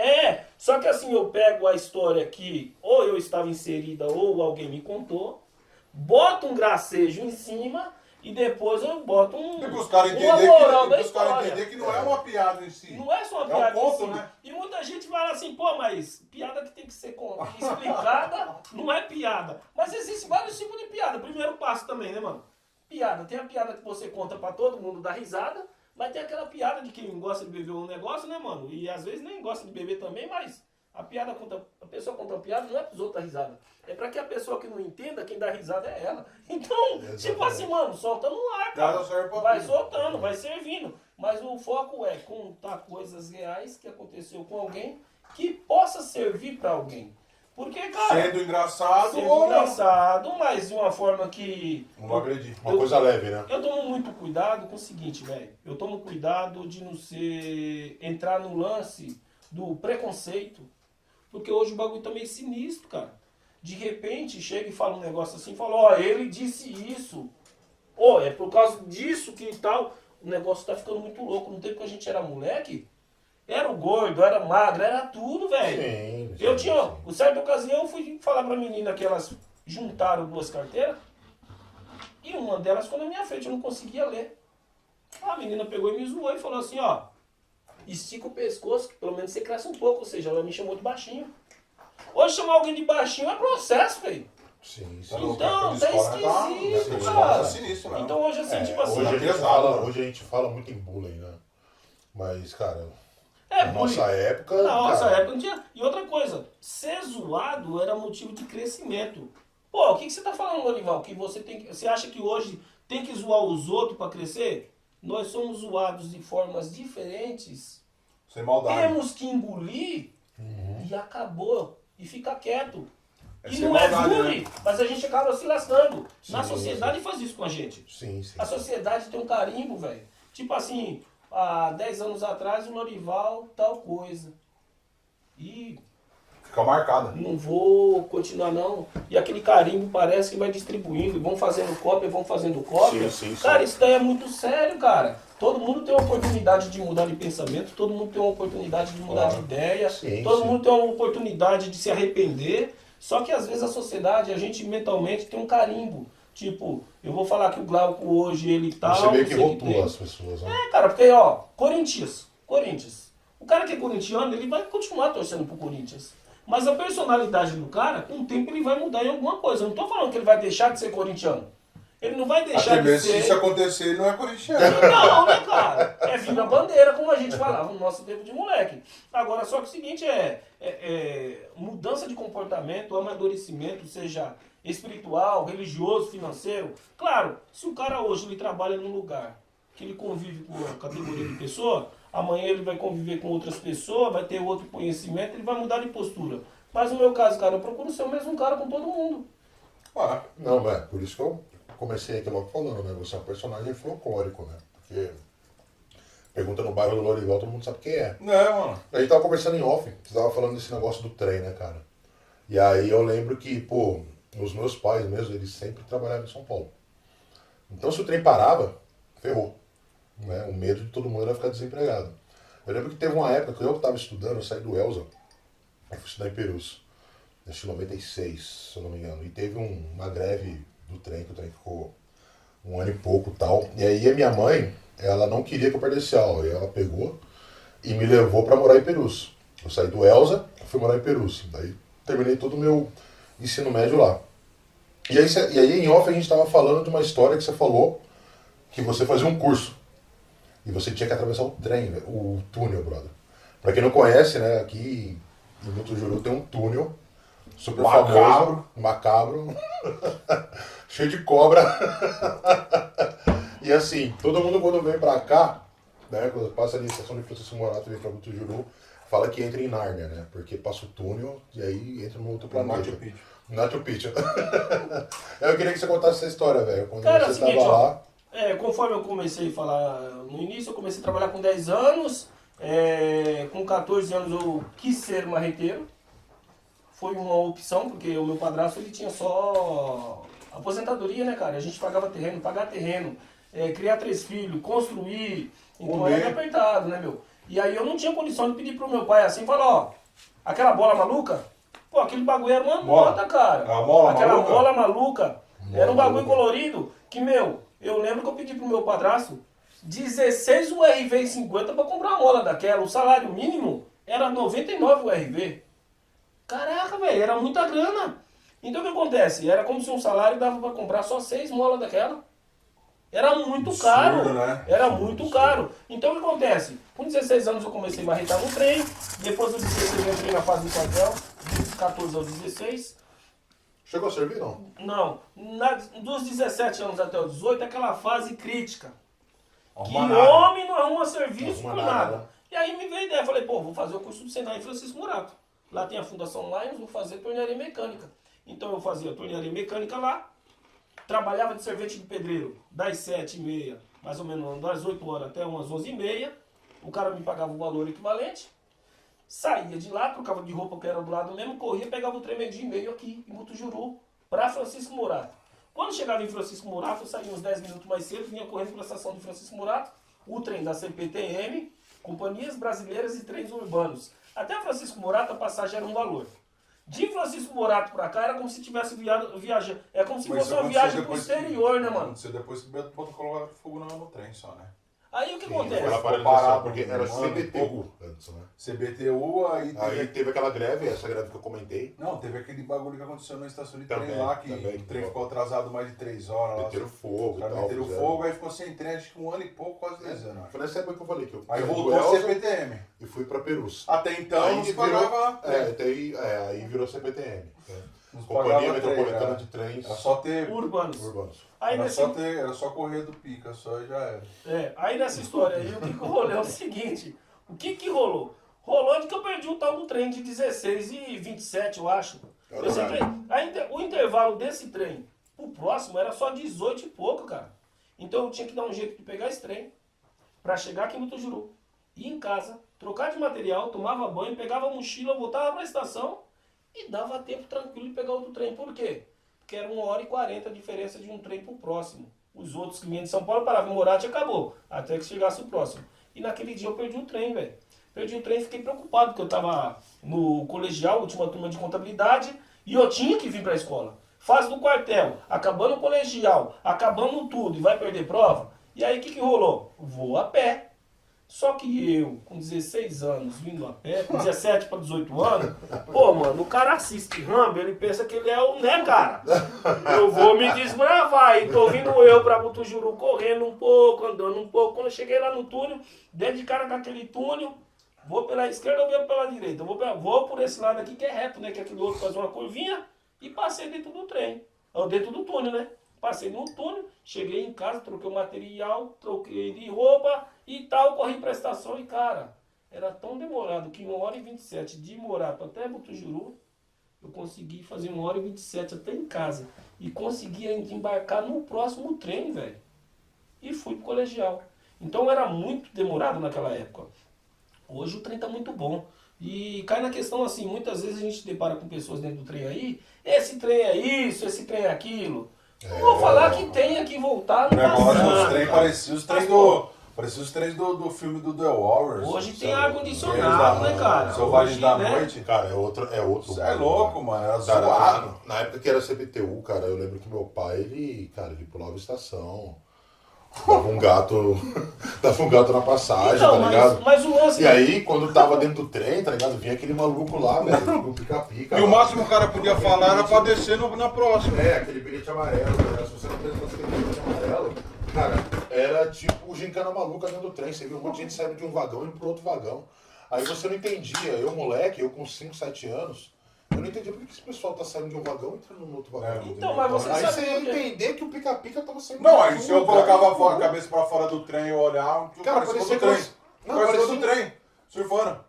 Só que assim, eu pego a história que ou eu estava inserida, ou alguém me contou, boto um gracejo em cima... E depois eu boto E os caras entender que não é uma piada em si. Não é só uma piada um conto, em si. né? E muita gente fala assim, pô, mas piada que tem que ser explicada não é piada. Mas existem vários tipos de piada. Primeiro passo também, né, mano? Piada. Tem a piada que você conta pra todo mundo dar risada, mas tem aquela piada de quem gosta de beber um negócio, né, mano? E às vezes nem gosta de beber também, mas A pessoa conta uma piada não é pros outros dar risada. É pra que a pessoa que não entenda, quem dá risada é ela. Então, tipo assim, mano, solta no ar, cara. Vai soltando, vai servindo. Mas o foco é contar coisas reais que aconteceu com alguém que possa servir pra alguém. Porque, cara... Sendo engraçado Sendo ou não? engraçado, mas de uma forma que... Não acredito. Uma coisa leve, né? Eu tomo muito cuidado com o seguinte, velho. Eu tomo cuidado de não ser... entrar no lance do preconceito. Porque hoje o bagulho tá meio sinistro, cara. De repente, chega e fala um negócio assim, fala, ó, ele disse isso. Ó, é por causa disso que tal. O negócio tá ficando muito louco. No tempo que a gente era moleque, era o gordo, era magro, era tudo, velho. Sim, Eu sim, tinha, sim. certa ocasião, eu fui falar pra menina que elas juntaram 2 carteiras. E uma delas ficou na minha frente, eu não conseguia ler. A menina pegou e me zoou e falou assim, ó, estica o pescoço, que pelo menos você cresce um pouco. Ou seja, ela me chamou de baixinho. Hoje chamar alguém de baixinho é processo, velho. Sim, sim. Então, Aquela tá escola esquisito, escola cara. tá sinistro, né? Então hoje, assim, tipo assim... Hoje a gente fala muito em bullying, né? Mas, cara, É, na bullying. nossa época. Na nossa cara, época não tinha. E outra coisa, ser zoado era motivo de crescimento. Pô, o que você tá falando, Lorival? Que você tem que. Você acha que hoje tem que zoar os outros pra crescer? Nós somos zoados de formas diferentes. Sem maldade. Temos que engolir e acabou. E ficar quieto. É E sem não é maldade, bullying, mas a gente acaba se lascando. Na Sim, sociedade faz isso com a gente. Sim, sim. A sociedade tem um carimbo, velho. Tipo assim, há 10 anos atrás o Lorival, tal coisa. E Fica marcada. não vou continuar não. E aquele carimbo parece que vai distribuindo. E vão fazendo cópia, vão fazendo cópia. Sim, sim. Cara, isso daí é muito sério, cara. Todo mundo tem uma oportunidade de mudar de pensamento. Todo mundo tem uma oportunidade de mudar de ideia. Sim, todo sim. mundo tem uma oportunidade de se arrepender. Só que às vezes a sociedade, a gente mentalmente tem um carimbo. Tipo, eu vou falar que o Glauco hoje, ele tá... Você meio que não sei o rotula tem. as pessoas, né? É, cara, porque, ó, Corinthians. O cara que é corintiano, ele vai continuar torcendo pro Corinthians. Mas a personalidade do cara, com o tempo, ele vai mudar em alguma coisa. Eu não tô falando que ele vai deixar de ser corintiano. Ele não vai deixar Até de mesmo se isso ser... acontecer, ele não é corintiano. Não, né, cara? É vir na bandeira, como a gente falava no nosso tempo de moleque. Agora, só que o seguinte mudança de comportamento, amadurecimento, seja espiritual, religioso, financeiro. Claro, se o cara hoje ele trabalha num lugar que ele convive com a categoria de pessoa, amanhã ele vai conviver com outras pessoas, vai ter outro conhecimento, ele vai mudar de postura. Mas no meu caso, cara, eu procuro ser o mesmo cara com todo mundo. Ah, Não, por isso que eu comecei aqui logo falando, né? Você é um personagem folclórico, né? Porque pergunta no bairro do Lorival, todo mundo sabe quem é. mano. A gente tava conversando em off, você tava falando desse negócio do trem, né, cara? E aí eu lembro que, pô, os meus pais mesmo, eles sempre trabalhavam em São Paulo. Então se o trem parava, ferrou. Né? O medo de todo mundo era ficar desempregado. Eu lembro que teve uma época que eu tava estudando, eu saí do Elza, eu fui estudar em Perus, em 96, se eu não me engano. E teve uma greve do trem, que o trem ficou 1 ano e pouco e tal. E aí a minha mãe, ela não queria que eu perdesse aula. E ela pegou e me levou para morar em Perus. Eu saí do Elza, fui morar em Perus. Daí terminei todo o meu ensino médio lá. E aí em off a gente estava falando de uma história que você falou que você fazia um curso. E você tinha que atravessar o trem, o túnel, brother. Pra quem não conhece, né, aqui em Mutuju tem um túnel super famoso, macabro, cheio de cobra. E assim, todo mundo quando vem pra cá, né, quando passa ali a estação de Francisco Morato e vem pra Mutuju, fala que entra em Nárnia, né, porque passa o túnel e aí entra no outro planeta. Machu Picchu. Eu queria que você contasse essa história, velho. Quando Cara, você é o seguinte, tava lá... conforme eu comecei a falar no início, eu comecei a trabalhar com 10 anos. Com 14 anos eu quis ser marreteiro. Foi uma opção, porque o meu padrasto ele tinha só aposentadoria, né, cara? A gente pagava terreno, pagar terreno, criar 3 filhos, construir. Então era meio apertado, né, meu? E aí eu não tinha condição de pedir pro meu pai assim, falar, ó, aquela bola maluca, pô, aquele bagulho era uma moda, cara. Aquela bola maluca, era um bagulho colorido, que, meu, eu lembro que eu pedi pro meu padrasto 16 URV e 50 pra comprar uma mola daquela. O salário mínimo era 99 URV. Caraca, velho, era muita grana. Então o que acontece? Era como se um salário dava pra comprar só 6 molas daquela. Era muito Absurdo, caro. né? Era Absurdo, muito absurdo. caro. Então o que acontece? Com 16 anos eu comecei a marretar no trem. Depois dos 16 eu entrei na fase do quartel. Dos 14 aos 16. Chegou a servir, não? Não. Dos 17 anos até os 18 é aquela fase crítica. Que Arruma nada. homem não arruma serviço Não por arruma nada. nada, né? E aí me veio a ideia. Falei, pô, vou fazer o curso do Senai em Francisco Murato. Lá tem a Fundação Lions, vou fazer tornearia mecânica. Então eu fazia tornearia mecânica lá. Trabalhava de servente de pedreiro das 7h30, mais ou menos das 8 horas até umas 11h30. O cara me pagava o valor equivalente. Saía de lá, trocava de roupa que era do lado mesmo, corria, pegava o trem meio-dia e meio aqui em Mutujuru, para Francisco Murato. Quando chegava em Francisco Murato, eu saía uns 10 minutos mais cedo, vinha correndo para a estação de Francisco Murato, o trem da CPTM, Companhias Brasileiras e Trens Urbanos. Até Francisco Murato a passagem era um valor. De Francisco Morato pra cá era como se tivesse viajando. É como se Mas fosse isso uma viagem pro aconteceu depois exterior, que- né, mano? Aconteceu depois que o Beto Ponto colocou fogo no trem só, né? Aí o que Sim, acontece? foi a Ficou paralisação, parado porque um era ano e CBTU antes, né? CBTU, Aí teve aquela greve, essa greve que eu comentei. Não, teve aquele bagulho que aconteceu na estação de Também, trem lá, que também, o trem que ficou atrasado mais de 3 horas lá. Meteram fogo Os e caras tal. meteram fizeram. fogo, aí ficou sem trem, acho que 1 ano e pouco, quase 2 anos. acho. Foi nessa época que eu falei que eu Aí saí do voltou o Elza CPTM. e fui pra Perus. Até então Aí não se virou- pagava. aí virou CPTM. né? Não se Companhia pagava Metropolitana trem, de Trens Era só ter. Urbanos. Urbanos. Aí nesse, Era só correr do pica, só e já era. aí nessa história aí, o que rolou é o seguinte. O que rolou? Rolou de que eu perdi o tal do trem de 16 e 27, eu acho. Esse trem, o intervalo desse trem pro próximo era só 18 e pouco, cara. Então eu tinha que dar um jeito de pegar esse trem pra chegar aqui em Mutujuru. Ir em casa, trocar de material, tomava banho, pegava a mochila, voltava pra estação e dava tempo tranquilo de pegar outro trem. Por quê? Porque era 1h40 a diferença de um trem pro próximo. Os outros que vinham de São Paulo paravam em Morato e acabou. Até que chegasse o próximo. E naquele dia eu perdi o trem, velho. Perdi o trem e fiquei preocupado, porque eu tava no colegial, última turma de contabilidade, e eu tinha que vir pra escola. Fase do quartel, acabando o colegial, acabando tudo, e vai perder prova. E aí o que rolou? Vou a pé. Só que eu, com 16 anos, vindo a pé, com 17 para 18 anos, pô, mano, o cara assiste Rambo, ele pensa que ele é o, né, cara? Eu vou me desbravar, e tô vindo eu pra Mutujuru correndo um pouco, andando um pouco. Quando eu cheguei lá no túnel, dentro de cara com aquele túnel, vou pela esquerda ou vou pela direita? Vou por esse lado aqui que é reto, né, que aquele outro faz uma curvinha, e passei dentro do trem, ou dentro do túnel, né? Passei no túnel, cheguei em casa, troquei o material, troquei de roupa e tal, corri pra estação e, cara, era tão demorado que 1h27 de Morato até Mutujuru, eu consegui fazer 1h27 até em casa. E consegui ainda embarcar no próximo trem, velho. E fui pro colegial. Então era muito demorado naquela época. Hoje o trem tá muito bom. E cai na questão assim, muitas vezes a gente depara com pessoas dentro do trem aí, esse trem é isso, esse trem é aquilo. Não vou falar que tenha que voltar O no negócio dos passado. trem parecia os trens do. Parecia os trens do filme do The Warriors. Hoje tem sabe? ar-condicionado, né, cara? Selvagens Hoje, da né? noite. Cara, é outro. Isso é louco, mano. Era Cara, zoado. na época que era CPTU, cara, eu lembro que meu pai, ele pulava a estação. Dava um gato. Dava um gato na passagem, Então, tá ligado? mas o lance... E aí, quando tava dentro do trem, tá ligado? Vinha aquele maluco lá, velho, com o pica-pica. E o lá. máximo que o cara podia falar era pra descer na próxima. É, aquele bilhete amarelo, né? Se você não apresentasse aquele bilhete amarelo, cara, era tipo gincana maluca dentro do trem. Você viu um monte de gente saindo de um vagão e indo pro outro vagão. Aí você não entendia. Eu, moleque, eu com 5, 7 anos, eu não entendia por que esse pessoal tá saindo de um vagão e entrando no outro vagão. Então, mas você Aí sabe você ia por quê? entender que o pica-pica tava saindo Não, de aí um se eu lugar. colocava a cabeça pra fora do trem e olhar, o Cara, cara parecia do trem. aquelas- Não, Parecia do parecia- trem. Surfando.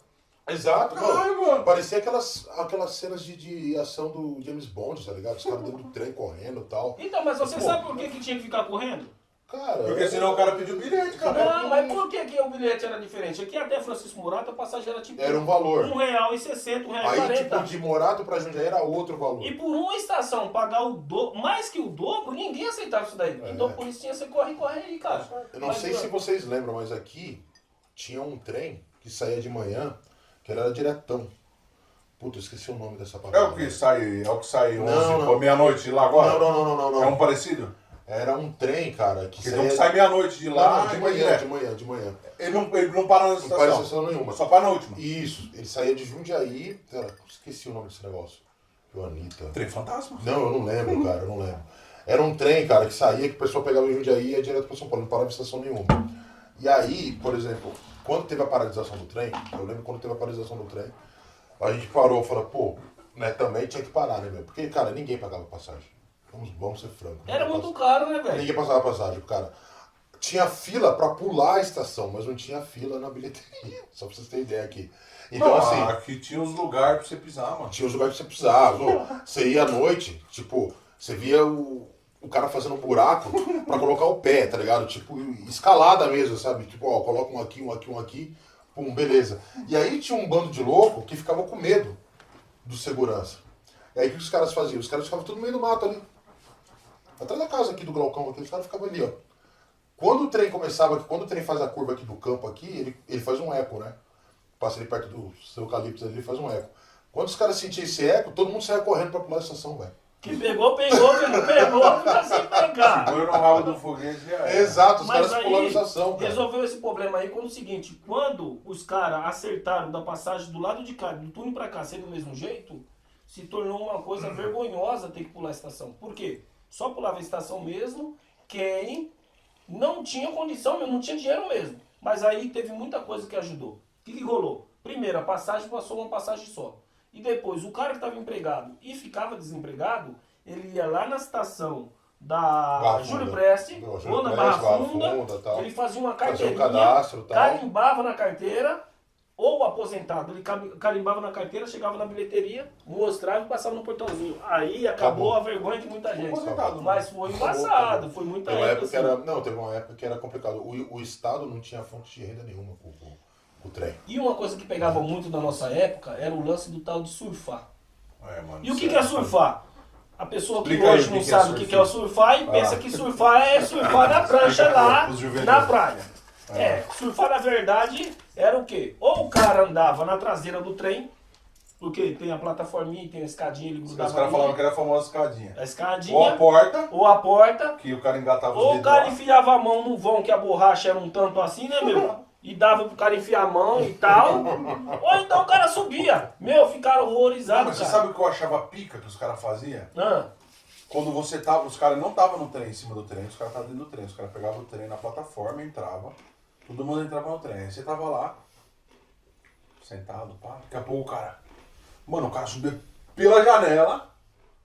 Exato, Caralho, mano. mano. Parecia aquelas cenas de ação do James Bond, tá ligado? Os caras dentro do trem correndo e tal. Então, mas você Pô. sabe por que tinha que ficar correndo? Cara, Porque senão o cara pediu bilhete, cara. Não, mas por que o bilhete era diferente? Aqui até Francisco Murato a passagem era tipo era um valor. R$1,60, Aí, tipo, R$1,40. de Morato pra Jundiaí era outro valor. E por uma estação pagar mais que o dobro, ninguém aceitava isso daí. Então por isso tinha você corre aí, cara. Eu não Mas, sei se vocês lembram, mas aqui tinha um trem que saía de manhã, que era diretão. Puta, eu esqueci o nome dessa É parada. o que sai 11 Não. ou meia-noite de lá agora? Não. É um parecido? Era um trem, cara, que Porque então sai meia-noite de lá de e vai manhã, direto. de manhã. Ele não para na Não para em estação. estação nenhuma. Só para na última. Isso, ele saía de Jundiaí. Cara, esqueci o nome desse negócio. Joanita. Trem fantasma. Não, eu não lembro, cara, eu não lembro. Era um trem, cara, que saía, que o pessoal pegava em Jundiaí e ia direto pra São Paulo, não parava em estação nenhuma. E aí, por exemplo, quando teve a paralisação do trem, eu lembro quando teve a paralisação do trem, a gente parou e falou, pô, né, também tinha que parar, né, meu? Porque, cara, ninguém pagava passagem. Vamos ser francos. Era muito caro, né, velho? Ninguém passava passagem, cara. Tinha fila pra pular a estação, mas não tinha fila na bilheteria. Só pra vocês terem ideia aqui. Então, Não, assim. aqui tinha os lugares pra você pisar, mano. Tinha os lugares que você precisava. Você ia à noite, tipo, você via o cara fazendo um buraco pra colocar o pé, tá ligado? Tipo, escalada mesmo, sabe? Tipo, ó, coloca um aqui, pum, beleza. E aí tinha um bando de louco que ficava com medo do segurança. E aí o que os caras faziam? Os caras ficavam tudo no meio do mato ali. Atrás da casa aqui do Glaucão, aqui, os caras ficavam ali, ó. Quando o trem começava, quando o trem faz a curva aqui do campo aqui, ele faz um eco, né? Passa ali perto do eucalipto ali, ele faz um eco. Quando os caras sentiam esse eco, todo mundo saia correndo pra pular a estação, velho. Que pegou, que não pegou, fica sem pegar. Foi no rabo do foguete já era. Exato, os Mas caras pularam a estação, cara. resolveu esse problema aí com o seguinte, quando os caras acertaram da passagem do lado de cá, do túnel pra cá, sendo do mesmo jeito, se tornou uma coisa vergonhosa ter que pular a estação. Por quê? Só pulava a estação mesmo quem não tinha condição, não tinha dinheiro mesmo. Mas aí teve muita coisa que ajudou. O que rolou? Primeiro, a passagem passou uma passagem só. E depois, o cara que estava empregado e ficava desempregado, ele ia lá na estação da Júlio Preste, ou na Barra Funda, ele fazia uma carteirinha, cadastro, carimbava na carteira, ou o aposentado, ele carimbava na carteira, chegava na bilheteria, mostrava e passava no portãozinho. Aí acabou a vergonha de muita gente. Mas foi embaçado, foi muita época. Teve uma época que era complicado. O Estado não tinha fonte de renda nenhuma com o trem. E uma coisa que pegava muito na nossa época era o lance do tal de surfar. Mano, e o que é surfar? A pessoa que Explica hoje não sabe o que é o surfar e pensa que surfar é surfar na prancha lá na praia. Surfar na verdade era o quê? Ou o cara andava na traseira do trem, porque tem a plataforminha, tem a escadinha, ele grudava. Os caras falavam que era a famosa escadinha. A escadinha. Ou a porta. Que o cara engatava os ou dedos. o cara enfiava a mão no vão, que a borracha era um tanto assim, né, meu? E dava pro cara enfiar a mão e tal. Ou então o cara subia. Meu, ficaram horrorizados, Mas você cara. sabe o que eu achava pica que os caras faziam? Ah. Quando você tava, os caras não estavam no trem, em cima do trem, os caras estavam dentro do trem. Os caras pegavam o trem na plataforma, entrava, todo mundo entrava no trem. Aí você tava lá, sentado, pá. Daqui a pouco o cara... Mano, o cara subia pela janela,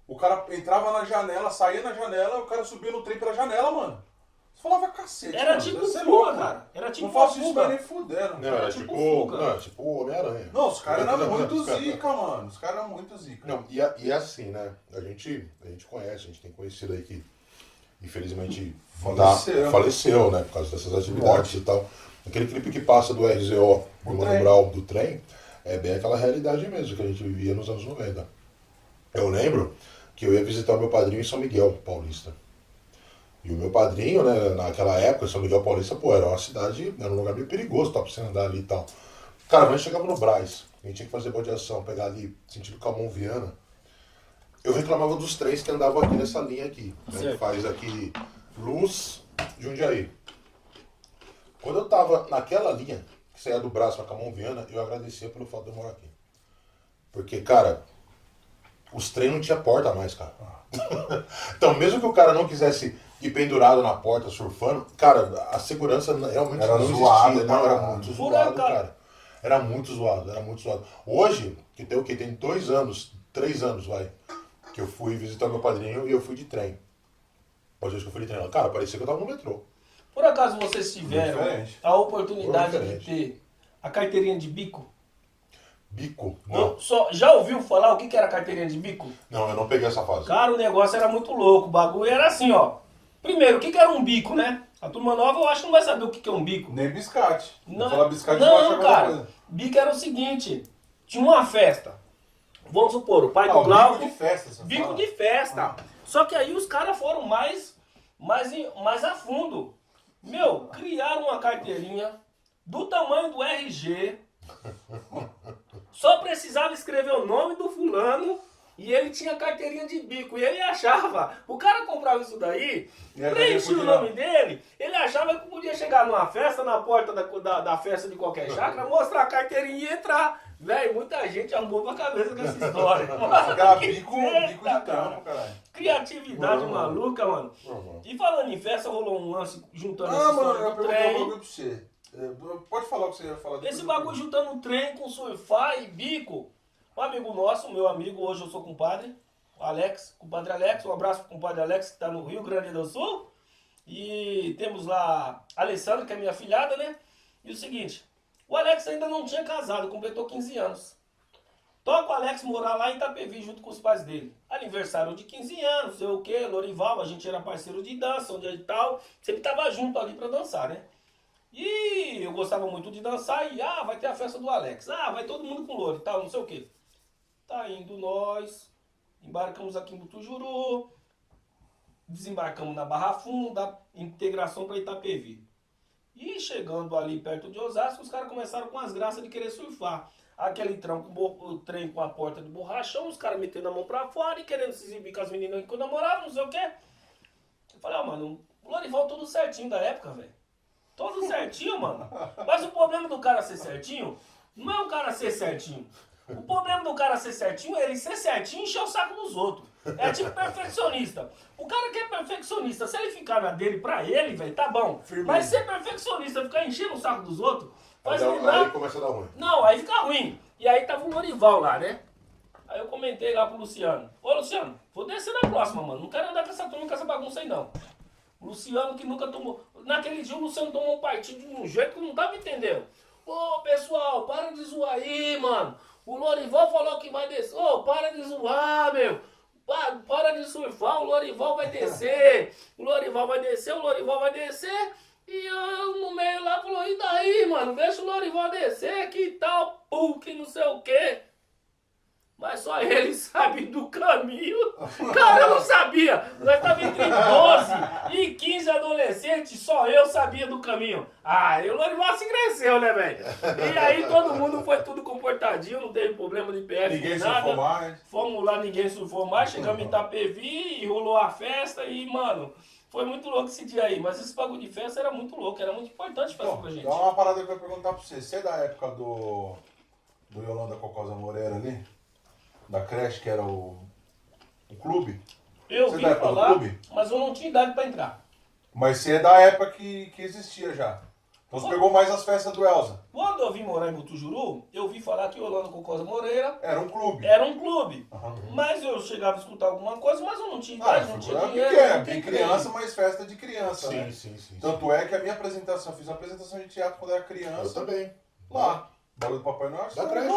o cara entrava na janela, saía na janela, o cara subia no trem pela janela, mano. Você falava, cacete, Era mano, tipo deve ser fuga, louco, cara. Era tipo não faço isso fuga. nem fudendo. Não, era tipo tipo fuga. o Homem-Aranha. Não, os caras eram muito zica, mano. Os caras eram muito zica. Não, e assim, né? A gente conhece, a gente tem conhecido aí que, infelizmente, faleceu, né? Por causa dessas atividades e tal. Aquele clipe que passa do RZO, do Mano Brown, do trem, é bem aquela realidade mesmo que a gente vivia nos anos 90. Eu lembro que eu ia visitar o meu padrinho em São Miguel Paulista. E o meu padrinho, né, naquela época, São Miguel Paulista, pô, era uma cidade, era um lugar meio perigoso, tá, pra você andar ali e tal. Cara, mas chegava no Brás, a gente tinha que fazer baldeação, pegar ali, sentido Camão Viana. Eu reclamava dos trens que andavam aqui nessa linha aqui, né, que faz aqui Luz, Jundiaí. Quando eu tava naquela linha, que saía do Brás pra Camão Viana, eu agradecia pelo fato de eu morar aqui. Porque, cara, os trens não tinha porta mais, cara. Então, mesmo que o cara não quisesse ir pendurado na porta, surfando, cara, a segurança realmente era não zoado, existia. Não, era muito zoado, cara. Era muito zoado. Hoje, que tem o quê? Tem 2 anos, 3 anos, vai, que eu fui visitar meu padrinho e eu fui de trem. Pode ser que eu fui de trem. Cara, parecia que eu tava no metrô. Por acaso vocês tiveram a oportunidade de ter a carteirinha de bico? Bico? Não. Já ouviu falar o que era carteirinha de bico? Não, eu não peguei essa fase. Cara, o negócio era muito louco. O bagulho era assim, ó. Primeiro, o que era um bico, né? A turma nova eu acho que não vai saber o que é um bico. Nem biscate. Não, falar biscate, não, cara. Bico era o seguinte. Tinha uma festa. Vamos supor, o pai do Glauco... Bico de festa. Bico de festa. Só que aí os caras foram mais a fundo. Meu, criaram uma carteirinha do tamanho do RG. Só precisava escrever o nome do fulano e ele tinha carteirinha de bico. E ele achava, o cara comprava isso daí, preenchia o nome dele, ele achava que podia chegar numa festa, na porta da festa de qualquer chácara, mostrar a carteirinha e entrar. Velho, muita gente arrumou pra cabeça com essa história. Era bico de trampo, caralho. Criatividade maluca, mano. E falando em festa, rolou um lance juntando essa Mano, história eu do perguntei um trem. bagulho pra você. Pode falar o que você ia falar depois. Esse bagulho juntando um trem com surfar e bico. Um amigo nosso, meu amigo, hoje eu sou compadre, compadre Alex, um abraço pro compadre Alex que tá no Rio Grande do Sul. E temos lá a Alessandra, que é minha filhada, né? E o seguinte, o Alex ainda não tinha casado, completou 15 anos. Toca o Alex morar lá em Itapevi junto com os pais dele. Aniversário de 15 anos, sei o que, Lorival, a gente era parceiro de dança, onde e tal. Sempre tava junto ali pra dançar, né? E eu gostava muito de dançar e, vai ter a festa do Alex. Vai todo mundo com louro e tal, não sei o que. Tá indo nós, embarcamos aqui em Butujuru, desembarcamos na Barra Funda, integração para Itapevi. E chegando ali perto de Osasco, os caras começaram com as graças de querer surfar. Aquele o trem com a porta de borrachão, os caras metendo a mão pra fora e querendo se exibir com as meninas que namoravam, não sei o que. Eu falei, mano, o Lorival tudo certinho da época, velho. Todo certinho, mano. Mas o problema do cara ser certinho, não é o cara ser certinho. O problema do cara ser certinho é ele ser certinho e encher o saco dos outros. É tipo perfeccionista. O cara que é perfeccionista, se ele ficar na dele pra ele, velho, tá bom. Firmeza. Mas ser perfeccionista, ficar enchendo o saco dos outros, faz Aí lembrar... começa a dar ruim. Não, aí fica ruim. E aí tava o Lorival lá, né? Aí eu comentei lá pro Luciano. Ô, Luciano, vou descer na próxima, mano. Não quero andar com essa turma, com essa bagunça aí, não. O Luciano que nunca tomou... Naquele dia o Luciano tomou um partido de um jeito que eu não tava entendendo. Ô, pessoal, para de zoar aí, mano. O Lorival falou que vai descer. Ô, para de zoar, meu. Para de surfar, o Lorival vai descer. O Lorival vai descer, o Lorival vai descer. E eu no meio lá falou, e daí, mano? Deixa o Lorival descer, que tal, que não sei o quê. Mas só ele sabe do caminho. Cara, eu não sabia. Nós estávamos entre 12 e 15 adolescentes, só eu sabia do caminho. E o Lorival se cresceu, né, velho? E aí todo mundo foi tudo comportadinho, não teve problema de PF, Ninguém nada. surfou mais. Fomos lá, ninguém surfou mais, chegamos em Itapevi, rolou a festa e, mano, foi muito louco esse dia aí. Mas esse bagulho de festa era muito louco, era muito importante festa pra gente. Dá uma parada que eu ia perguntar pra você. Você é da época do Yolanda Cocosa Moreira ali? Da creche, que era o clube? Eu Você vim da época do falar, clube? mas eu não tinha idade pra entrar. Mas você é da época que existia já. Então você pegou mais as festas do Elza. Quando eu vim morar em Butujuru, eu vi falar que Yolanda Cocosa Moreira Era um clube. era um clube. Aham. Mas eu chegava a escutar alguma coisa, mas eu não tinha idade, não tinha Era dinheiro. pequeno, não tem tinha criança, mas festa de criança, né? Sim. Tanto é que a minha apresentação, eu fiz uma apresentação de teatro quando era Eu criança. também. Lá. Bagulho do Papai Noel. Da creche,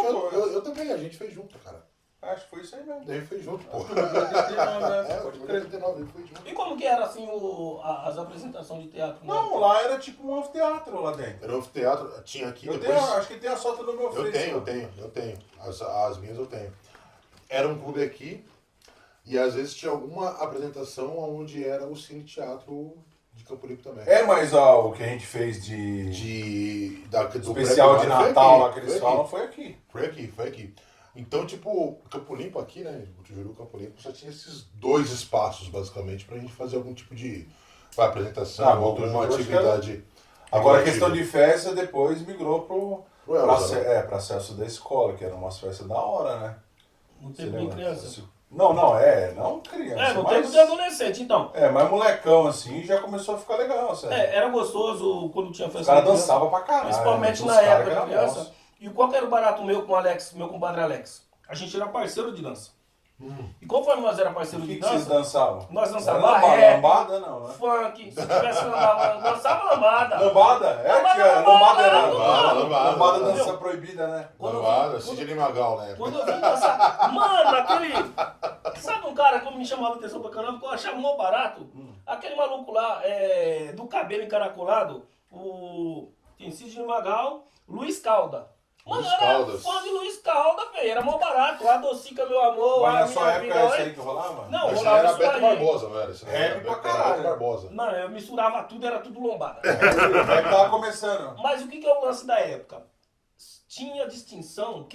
eu também, a gente fez junto, cara. Acho que foi isso aí mesmo. Daí fez junto, pô. Pode crer. 89, ele foi junto. E como que era assim as apresentações de teatro? Né? Não, lá era tipo um anfiteatro lá dentro. Era anfiteatro, tinha aqui Eu depois... tenho, acho que tem a foto do meu Eu tenho. As minhas eu tenho. Era um clube aqui e às vezes tinha alguma apresentação onde era o Cine Teatro de Campo Limpo também. É, mas o que a gente fez do especial de Natal lá que eles falam foi aqui. Foi aqui. Então, tipo, Campo Limpo aqui, né? Butujuru, Campo Limpo, só tinha esses dois espaços, basicamente, pra gente fazer algum tipo de apresentação, alguma Butujuru, atividade. Agora a questão de festa depois migrou Pro Elza, né? pra acesso da escola, que eram umas festas da hora, né? No Você tempo de lembra? criança. Não criança. No mas, tempo de adolescente, então. mas molecão assim já começou a ficar legal, sério. Era gostoso quando tinha Os festa. caras de criança, dançavam pra caralho. principalmente né? na Os caras época que de eram criança. bons. E qual que era o barato meu com o Alex, meu compadre Alex? A gente era parceiro de dança. E conforme nós era parceiro O de que vocês dança, dançavam? nós Era dançava rap, lambada não, né? funk, se tivesse dançava lambada. Lambada? Lambada. Lambada dança proibida, né? Lambada, Sidney Magal, né? Quando eu vim dançar, mano, aquele... Sabe um cara que me chamava a atenção pra caramba, que eu achava mó barato? Aquele maluco lá, do cabelo encaracolado, tem Sidney Magal, Luiz Calda. Mano, Luiz eu era Caldas. fã de Luiz Calda, velho, era mó barato. Adocica meu amor, Mas a na sua minha época vida, era isso olha. aí que rolava? Não, Esse rolava era isso Beto aí. Barbosa, não era? Esse Rap era pra Beto caralho. Barbosa. Mano, eu misturava tudo, era tudo lombada. É que tava começando. Mas o que é o lance da época? Tinha distinção,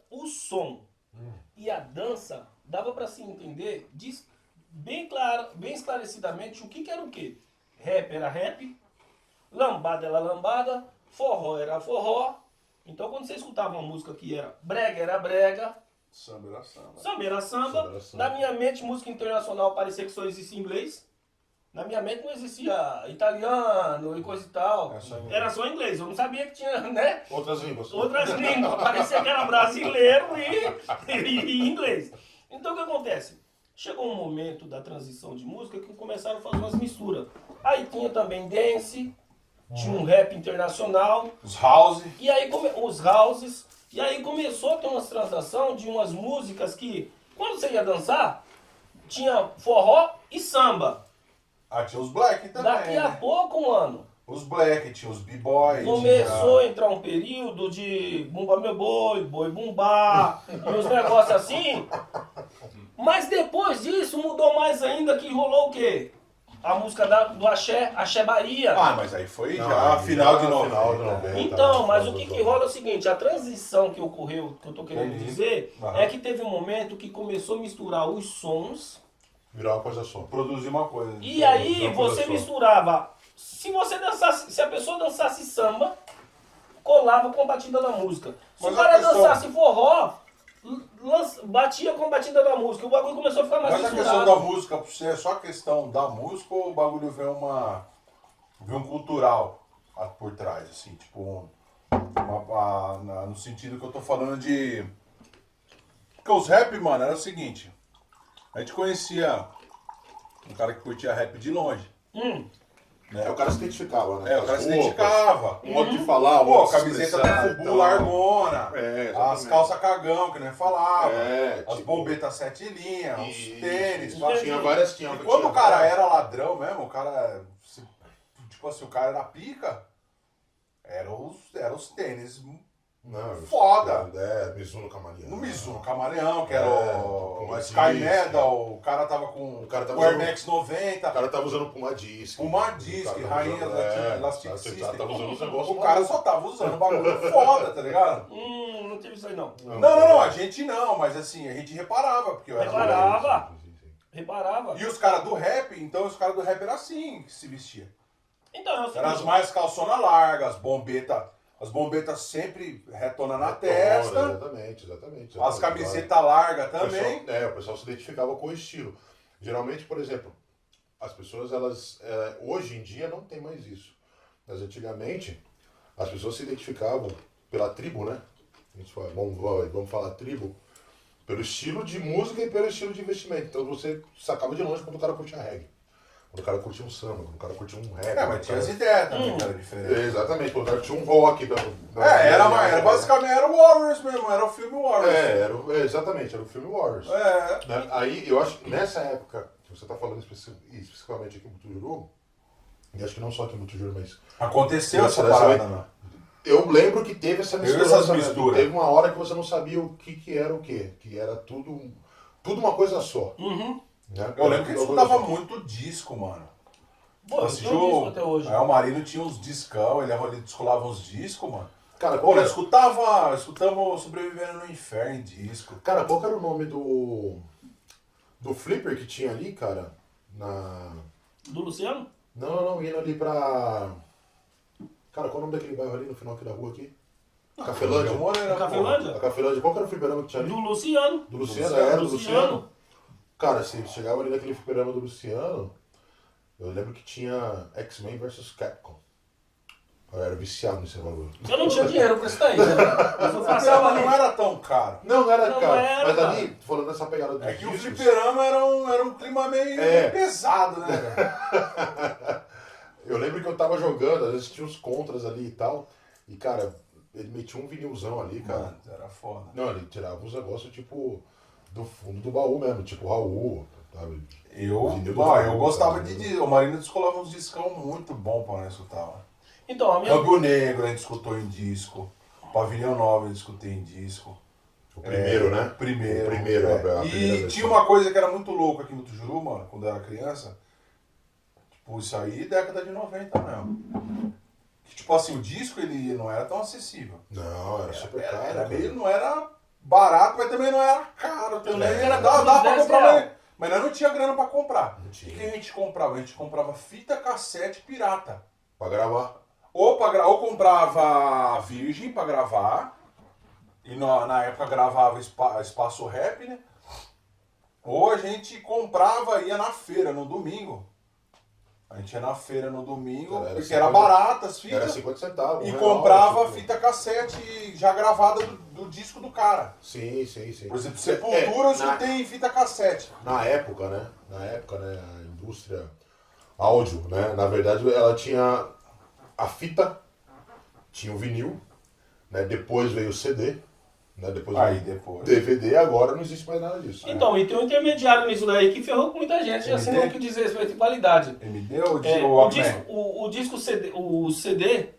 o som e a dança dava pra se entender bem esclarecidamente o que era o quê. Rap era rap, lambada era lambada, forró era forró, Então quando você escutava uma música que era brega, Samba era samba. samba era samba. Samba era samba. Na minha mente, música internacional parecia que só existia inglês. Na minha mente não existia italiano e coisa e tal. Era só inglês. Eu não sabia que tinha, né? Outras línguas. Outras línguas. Parecia que era brasileiro e inglês. Então o que acontece? Chegou um momento da transição de música que começaram a fazer umas misturas. Aí tinha também dance, tinha um rap internacional. Os house. E aí os houses. E aí começou a ter umas transações de umas músicas que, quando você ia dançar, tinha forró e samba. Ah, tinha os black também. Daqui a pouco, mano, Os black, tinha os b-boys. começou a entrar um período de bumba meu boi, boi bumbá, e uns negócios assim. Mas depois disso mudou mais ainda, que rolou o quê? A música do Axé, Axé Bahia. Ah, mas aí foi Não, já aí final de já 90. final de 90. Então, mas o que rola é o seguinte, a transição que ocorreu, que eu tô querendo Entendi. dizer, Aham. é que teve um momento que começou a misturar os sons, Virar uma coisa só. Produzir uma coisa. e aí Uma coisa você só. misturava, se você dançasse, se a pessoa dançasse samba, colava com a batida da música. Se Mas o cara a questão- dançasse forró, batia com a batida da música. O bagulho começou a ficar mais Mas a misturado. questão da música, pra você, é só a questão da música ou o bagulho vem um cultural por trás, assim, tipo, no sentido que eu tô falando de... Porque os rap, mano, era o seguinte, a gente conhecia um cara que curtia rap de longe, né? O cara se identificava, né? O cara se As roupas, identificava. o modo de falar, o Pô, modo de camiseta expressar do e Fubu tal. largona, É, as exatamente. calças cagão, que nem falava, as tipo, bombetas 7 linhas, os Isso, tênis, isso. pá. Tinha várias... E quando o cara era ladrão mesmo, o cara, tipo assim, o cara era pica, eram os tênis Não, foda. Mizuno Camaleão. No Mizuno Camaleão, que era com o uma Sky disc. Medal, o cara tava com O cara tava o Air usando- Max 90, O cara tava usando Puma Disc. Puma Disc, O cara tava Rainha usando- da Elastic o System. cara tava usando os negócios O cara só tava usando um bagulho foda, tá ligado? Não teve isso aí não. Não, a gente não, mas assim, a gente reparava, porque eu era Reparava. moleque. Reparava. E os caras do rap, então os caras do rap era assim que se vestia. Então, é o Eram as seguinte, mais calçona larga, as bombetas sempre retona na testa, Exatamente. as camisetas largas O pessoal- também. o pessoal se identificava com o estilo. Geralmente, por exemplo, as pessoas, elas, hoje em dia não tem mais isso. Mas antigamente, as pessoas se identificavam pela tribo, né? A gente fala, vamos falar tribo, pelo estilo de música e pelo estilo de investimento. Então você sacava de longe quando o cara curtia reggae. Quando o cara curtia um samba, quando o cara curtia um rap. É, mas tinha as ideias também, que era diferente. Exatamente, quando o cara tinha um rock. Era basicamente era o Warriors mesmo, era o filme Warriors. Exatamente, era o filme Warriors. É. Né? Aí eu acho que nessa época que você está falando especificamente aqui em Butujuru, e acho que não só aqui em Butujuru, mas Aconteceu essa Dessa parada, vez- né? eu lembro que teve essa Teve mistura. essas misturas. Teve uma hora que você não sabia o que era o quê, que era tudo uma coisa só. Né? Eu lembro que a gente Tudo uma escutava coisa só. muito disco, mano. pô, eu Assistiu? tenho disco até hoje. Aí o Marino tinha uns discão, ele descolava uns discos, mano. Cara, Pô, qual nós era, escutamos Sobrevivendo no Inferno em disco. qual que era o nome do flipper que tinha ali, cara? Do Luciano? Não, indo ali pra... Cara, qual o nome daquele bairro ali no final aqui da rua aqui? Cafelândia. Do Cafelândia? A Cafelândia, qual que era o fliperama que tinha ali? Do Luciano. Do Luciano, Luciano. era do Luciano. Cara, se chegava ali naquele fliperama do Luciano, eu lembro que tinha X-Men vs Capcom. Eu era viciado nesse bagulho. Eu não tinha dinheiro pra isso daí, né? Mas eu passava ali. Não era tão caro. Não era, Não cara. era, Mas cara. ali, falando dessa pegada dos É que o discos, fliperama era um clima meio pesado, né, velho? eu lembro que eu tava jogando, às vezes tinha uns contras ali e tal, e cara, ele metia um vinilzão ali, cara. Mano, era foda. Não, ele tirava uns negócios tipo do fundo do baú mesmo, tipo Raul, sabe? Eu gostava de... O Marino descolava uns discão muito bom pra nós escutar. Então, a minha... Câmbio Negro a gente escutou em disco. Pavilhão 9 eu escutei em disco. O primeiro, né? Primeiro. O primeiro, é. a primeira E versão. tinha uma coisa que era muito louca aqui no Tujuru, mano, quando eu era criança. Tipo, isso aí, década de 90 mesmo. Que, tipo assim, o disco ele não era tão acessível. Não, era super caro. Era cara. meio, não era barato, mas também não era caro também. Era Dava pra 10 comprar, real. mas nós não tinha grana pra comprar. Não O tinha. que a gente comprava? A gente comprava fita cassete pirata. Pra gravar. ou comprava virgem pra gravar, e na época gravava Espaço Rap, né? Ou a gente comprava, ia na feira no domingo. A gente ia na feira no domingo, Era porque era barata as Era fitas. 50 centavos. E R$1, comprava tipo. fita cassete já gravada do disco do cara. Sim, sim, sim. Por exemplo, Sepultura eu na, escutei fita cassete. na época, né? A indústria áudio, né? Na verdade, ela tinha a fita, tinha o vinil, né? Depois veio o CD, né? Depois Aí veio depois. DVD, agora não existe mais nada disso. Então, e tem um intermediário nisso daí que ferrou com muita gente, assim, no que diz respeito à qualidade. MD ou O disco CD, o CD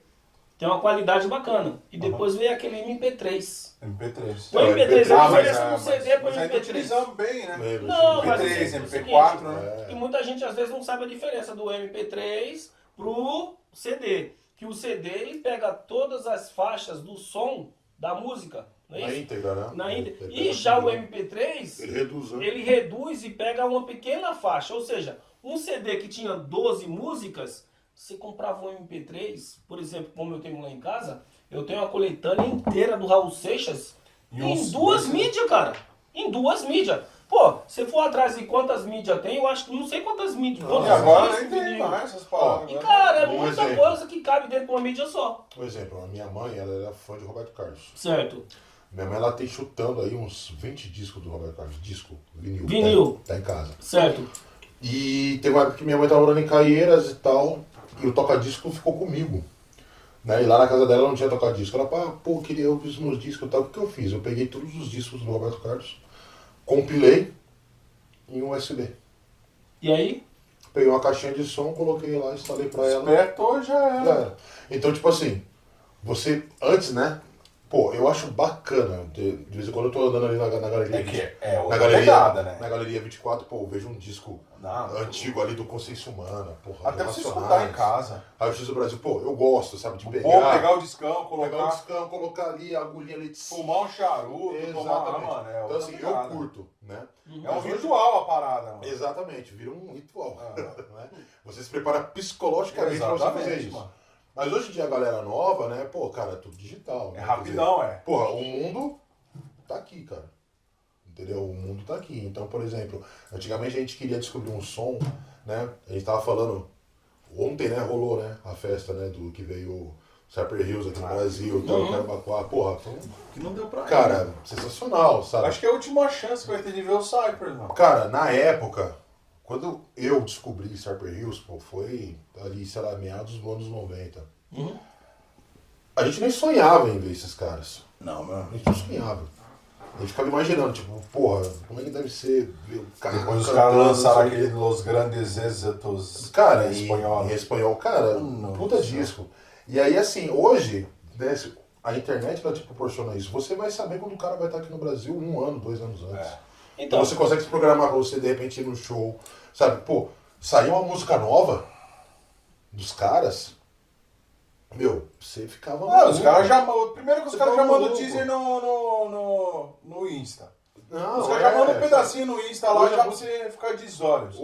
tem uma qualidade bacana. E depois veio aquele MP3. MP3. O MP3 é Ah, a mas diferença do CD pro Mas aí tá MP3. utilizando bem, né? Lembra, Não, sim. mas MP3, é o MP4, seguinte, né? E muita gente às vezes não sabe a diferença do MP3 pro CD. Que o CD ele pega todas as faixas do som da música. Não é Na isso? íntegra, né? Na íntegra. Ele E pega já o tudo. MP3, Ele reduz, né? ele reduz e pega uma pequena faixa. Ou seja, um CD que tinha 12 músicas, você comprava um MP3, por exemplo, como eu tenho lá em casa, eu tenho a coletânea inteira do Raul Seixas em duas mídias, cara. Em duas mídias. Pô, se for atrás de quantas mídias tem, eu acho que não sei quantas mídias. Não, quantos E agora discos, nem tem vinil. mais essas palavras. E né? cara, é Um muita exemplo. coisa que cabe dentro de uma mídia só. Por exemplo, a minha mãe, ela era fã de Roberto Carlos. Certo. Minha mãe, ela tem chutando aí uns 20 discos do Roberto Carlos. Vinil. Vinil. Tá em casa. Certo. E teve uma época que minha mãe tava morando em Caieiras e tal, e o toca-disco ficou comigo. Né? E lá na casa dela não tinha toca-disco. Ela, pô, queria ouvir os meus discos e tal. O que eu fiz? Eu peguei todos os discos do Roberto Carlos, compilei em um USB. E aí? Peguei uma caixinha de som, coloquei lá, instalei pra ela. Despertou, já Já era. era. Então, tipo assim, você, antes, né? Pô, eu acho bacana, de vez em quando eu tô andando ali na galeria. É que é na outra galeria, pegada, né? na galeria 24, pô, eu vejo um disco Não, antigo ali do Consciência Humana, porra. até pra você escutar Racionais, em casa. Raio-X do Brasil, pô, eu gosto, sabe, de Bom, pegar, pegar o discão, pegar o colocar, discão, colocar ali a agulhinha ali, fumar um charuto, tomar, exatamente. mano, é Então outra assim, eu pegada. curto, né? É um ritual a parada, mano. Exatamente, vira um ritual, Ah. né? Você se prepara psicologicamente pra você fazer Exatamente, isso. mano. Mas hoje em dia a galera nova, né, pô, cara, é tudo digital. É né? rapidão, Quer dizer, porra, o mundo tá aqui, cara. Entendeu? O mundo tá aqui. Então, por exemplo, antigamente a gente queria descobrir um som, né? A gente tava falando, ontem, né, rolou, né, a festa, né, do que veio o Cyper Hills aqui no Brasil, tal, Carabacoa, porra, foi Que não deu pra ir. cara, sensacional, sabe? Acho que é a última chance que vai ter de ver o Cyper, mano. Cara, na época, quando eu descobri Cyper Hills, pô, foi ali, sei lá, meados dos anos 90. A gente nem sonhava em ver esses caras. Não, mano. A gente não sonhava. A gente ficava imaginando, tipo, porra, como é que deve ser ver o cara Depois os cantando, caras lançaram não sei o quê. aquele Los Grandes Éxitos Cara, em espanhol. em espanhol, cara, Nossa. puta disco. E aí, assim, hoje, né, a internet ela te proporciona isso. Você vai saber quando o cara vai estar aqui no Brasil 1 ano, 2 anos antes. É. Então você consegue se programar pra você, de repente, ir no show. Sabe, pô, saiu uma música nova dos caras, meu, você ficava Ah, os maluco. caras já. Primeiro que os Você caras já tá mandam o maluco. teaser no Insta. Não, Os caras já mandam um sabe? pedacinho no Insta lá Hoje já é pra você ficar de olhos.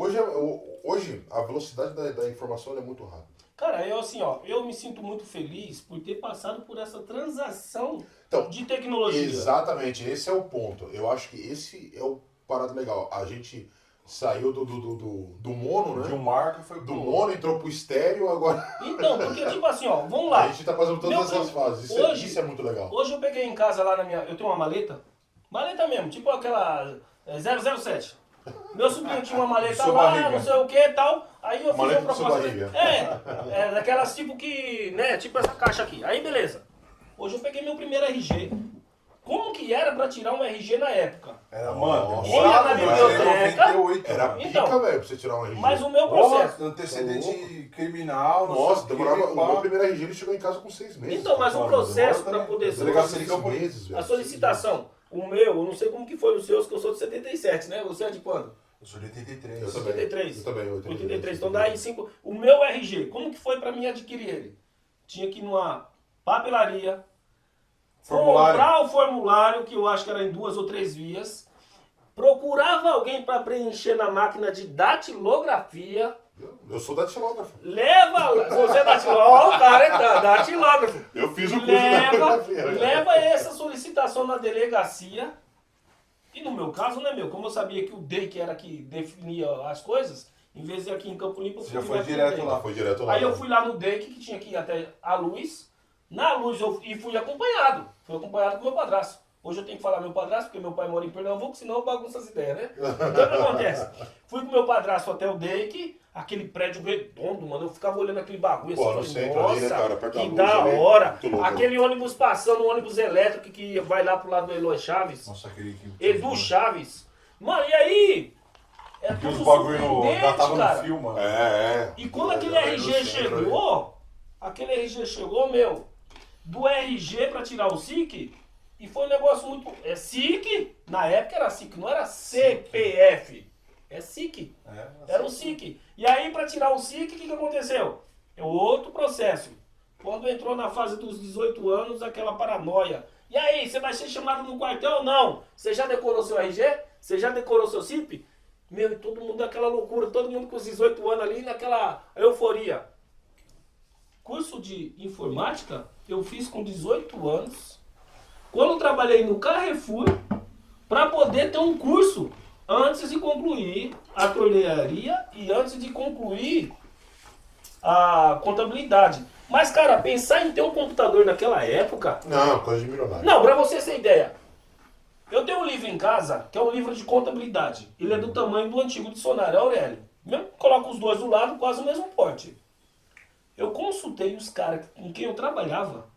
Hoje a velocidade da informação é muito rápida. Cara, eu assim, ó, eu me sinto muito feliz por ter passado por essa transação Então, de tecnologia. exatamente, esse é o ponto. Eu acho que esse é o parado legal. A gente saiu do mono, né? De um marco e foi Do pro mono, entrou pro estéreo, agora Então, porque tipo assim, ó, vamos lá. a gente tá fazendo todas Meu essas primo, fases. hoje- Isso é muito legal. Hoje eu peguei em casa lá na minha. Eu tenho uma maleta mesmo, tipo aquela 007. Meu sobrinho tinha uma maleta Sua lá, barriga. não sei o que e tal. Aí eu fiz Maleta uma do sua proposta. barriga. É daquelas tipo que, né, tipo essa caixa aqui. Aí beleza. Hoje eu peguei meu primeiro RG. Como que era pra tirar um RG na época? Era, mano, Nossa. demorado, Ia na mano, biblioteca. 98, Era mano. Então, pica, velho, pra você tirar um RG. Mas o meu processo. Porra, antecedente criminal, não Nossa, sei o quê, demorava. O pá. meu primeiro RG ele chegou em casa com 6 meses. Então, mas o Mano, processo demora pra também. poder Delegacia de 6 campo- meses, velho. a solicitação, o meu, eu não sei como que foi os seus, que eu sou de 77, né? Você é de quando? Eu sou de 83. Eu também. 83. Eu também, 83. Então daí 5. O meu RG, como que foi pra mim adquirir ele? Tinha que ir numa papelaria, Formulário. comprar o formulário, que eu acho que era em 2 ou 3 vias, procurava alguém pra preencher na máquina de datilografia, Eu sou datilógrafo. Leva, você é datilógrafo, ó, o cara é datilógrafo. Eu fiz o curso de datilografia. Leva essa solicitação na delegacia. E no meu caso, né, meu? Como eu sabia que o DEIC era que definia as coisas, em vez de ir aqui em Campo Limpo, eu Você já foi direto lá? Foi direto lá. Aí eu fui lá no DEIC, que tinha que ir até a Luz. Na Luz e fui acompanhado. Fui acompanhado com meu padrasto. Hoje eu tenho que falar meu padrasto, porque meu pai mora em Pernambuco, senão eu bagunço as ideias, né? Então o que acontece? Fui com meu padrasto até o DEIC, aquele prédio redondo, mano. Eu ficava olhando aquele bagulho Pô, assim, no falei, centro ali, né, nossa, cara, perto da que Luz da ali, hora. muito louco, Aquele ônibus passando, um ônibus elétrico que vai lá pro lado do Eloy Chaves. Nossa, aquele que... Edu Chaves. Mano, e aí? É Que os tudo bagulho surpreendente, já tava cara. no filme, mano. E quando aquele Ali no RG centro, chegou, meu, do RG pra tirar o SIC, e foi um negócio muito... É SIC, na época era SIC, não era CPF. É SIC. Era o SIC. E aí pra tirar o SIC, o que aconteceu? É outro processo. Quando entrou na fase dos 18 anos, aquela paranoia. E aí, você vai ser chamado no quartel ou não? Você já decorou seu RG? Você já decorou seu CIP? Meu, e todo mundo naquela loucura, todo mundo com os 18 anos ali, naquela euforia. Curso de informática, eu fiz com 18 anos, quando eu trabalhei no Carrefour, para poder ter um curso antes de concluir a tornearia e antes de concluir a contabilidade. Mas, cara, pensar em ter um computador naquela época... Não, coisa de milionário. Não, pra você ter ideia. Eu tenho um livro em casa, que é um livro de contabilidade. Ele é do tamanho do antigo dicionário Aurélio. Mesmo que coloco os dois do lado, quase o mesmo porte. Eu consultei os caras com quem eu trabalhava.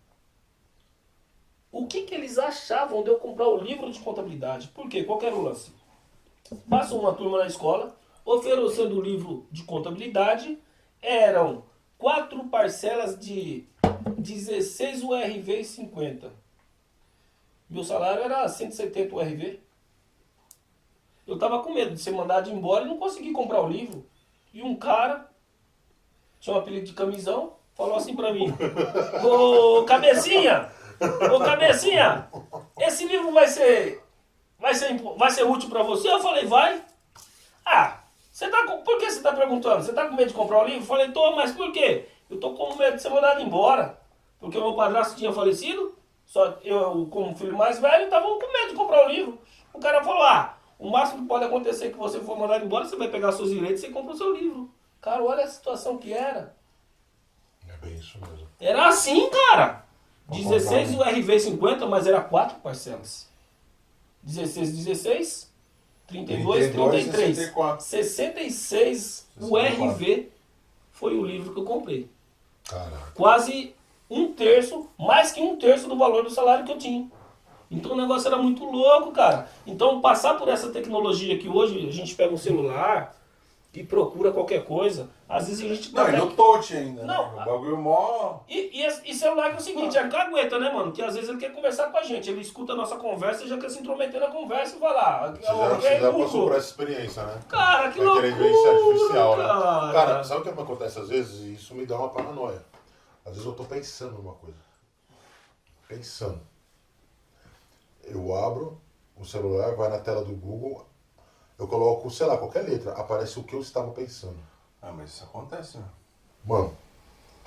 O que eles achavam de eu comprar o livro de contabilidade? Por quê? Qual que era o lance? Passou uma turma na escola, oferecendo o livro de contabilidade. Eram 4 parcelas de 16 URV e 50. Meu salário era 170 URV. Eu tava com medo de ser mandado embora e não consegui comprar o livro. E um cara, tinha um apelido de camisão, falou assim pra mim: Ô cabecinha, esse livro vai ser útil pra você? Eu falei, vai. Ah, por que você tá perguntando? Você tá com medo de comprar o livro? Eu falei, tô, mas por quê? Eu tô com medo de ser mandado embora. Porque o meu padrasto tinha falecido, só eu, como filho mais velho, tava com medo de comprar o livro. O cara falou, o máximo que pode acontecer é que você for mandado embora, você vai pegar seus direitos e você compra o seu livro. Cara, olha a situação que era. É bem isso mesmo. Era assim, cara. 16 URV 50, mas era 4 parcelas. 16, 32, 33. 66 URV foi o livro que eu comprei. Caraca. Quase mais que um terço do valor do salário que eu tinha. Então o negócio era muito louco, cara. Então passar por essa tecnologia que hoje a gente pega um celular e procura qualquer coisa, às vezes a gente... Não, e no touch ainda, não, né? O bagulho mó... E celular que é o seguinte, é cagueta, né, mano? Que às vezes ele quer conversar com a gente, ele escuta a nossa conversa e já quer se intrometer na conversa e falar... Você já passou por essa experiência, né? Cara, que Vai loucura, querer inteligência artificial, né? cara. Cara, sabe o que acontece às vezes? Isso me dá uma paranoia. Às vezes eu tô pensando numa coisa. Pensando. Eu abro o celular, vai na tela do Google, eu coloco, sei lá, qualquer letra, aparece o que eu estava pensando. Ah, mas isso acontece, né? Mano.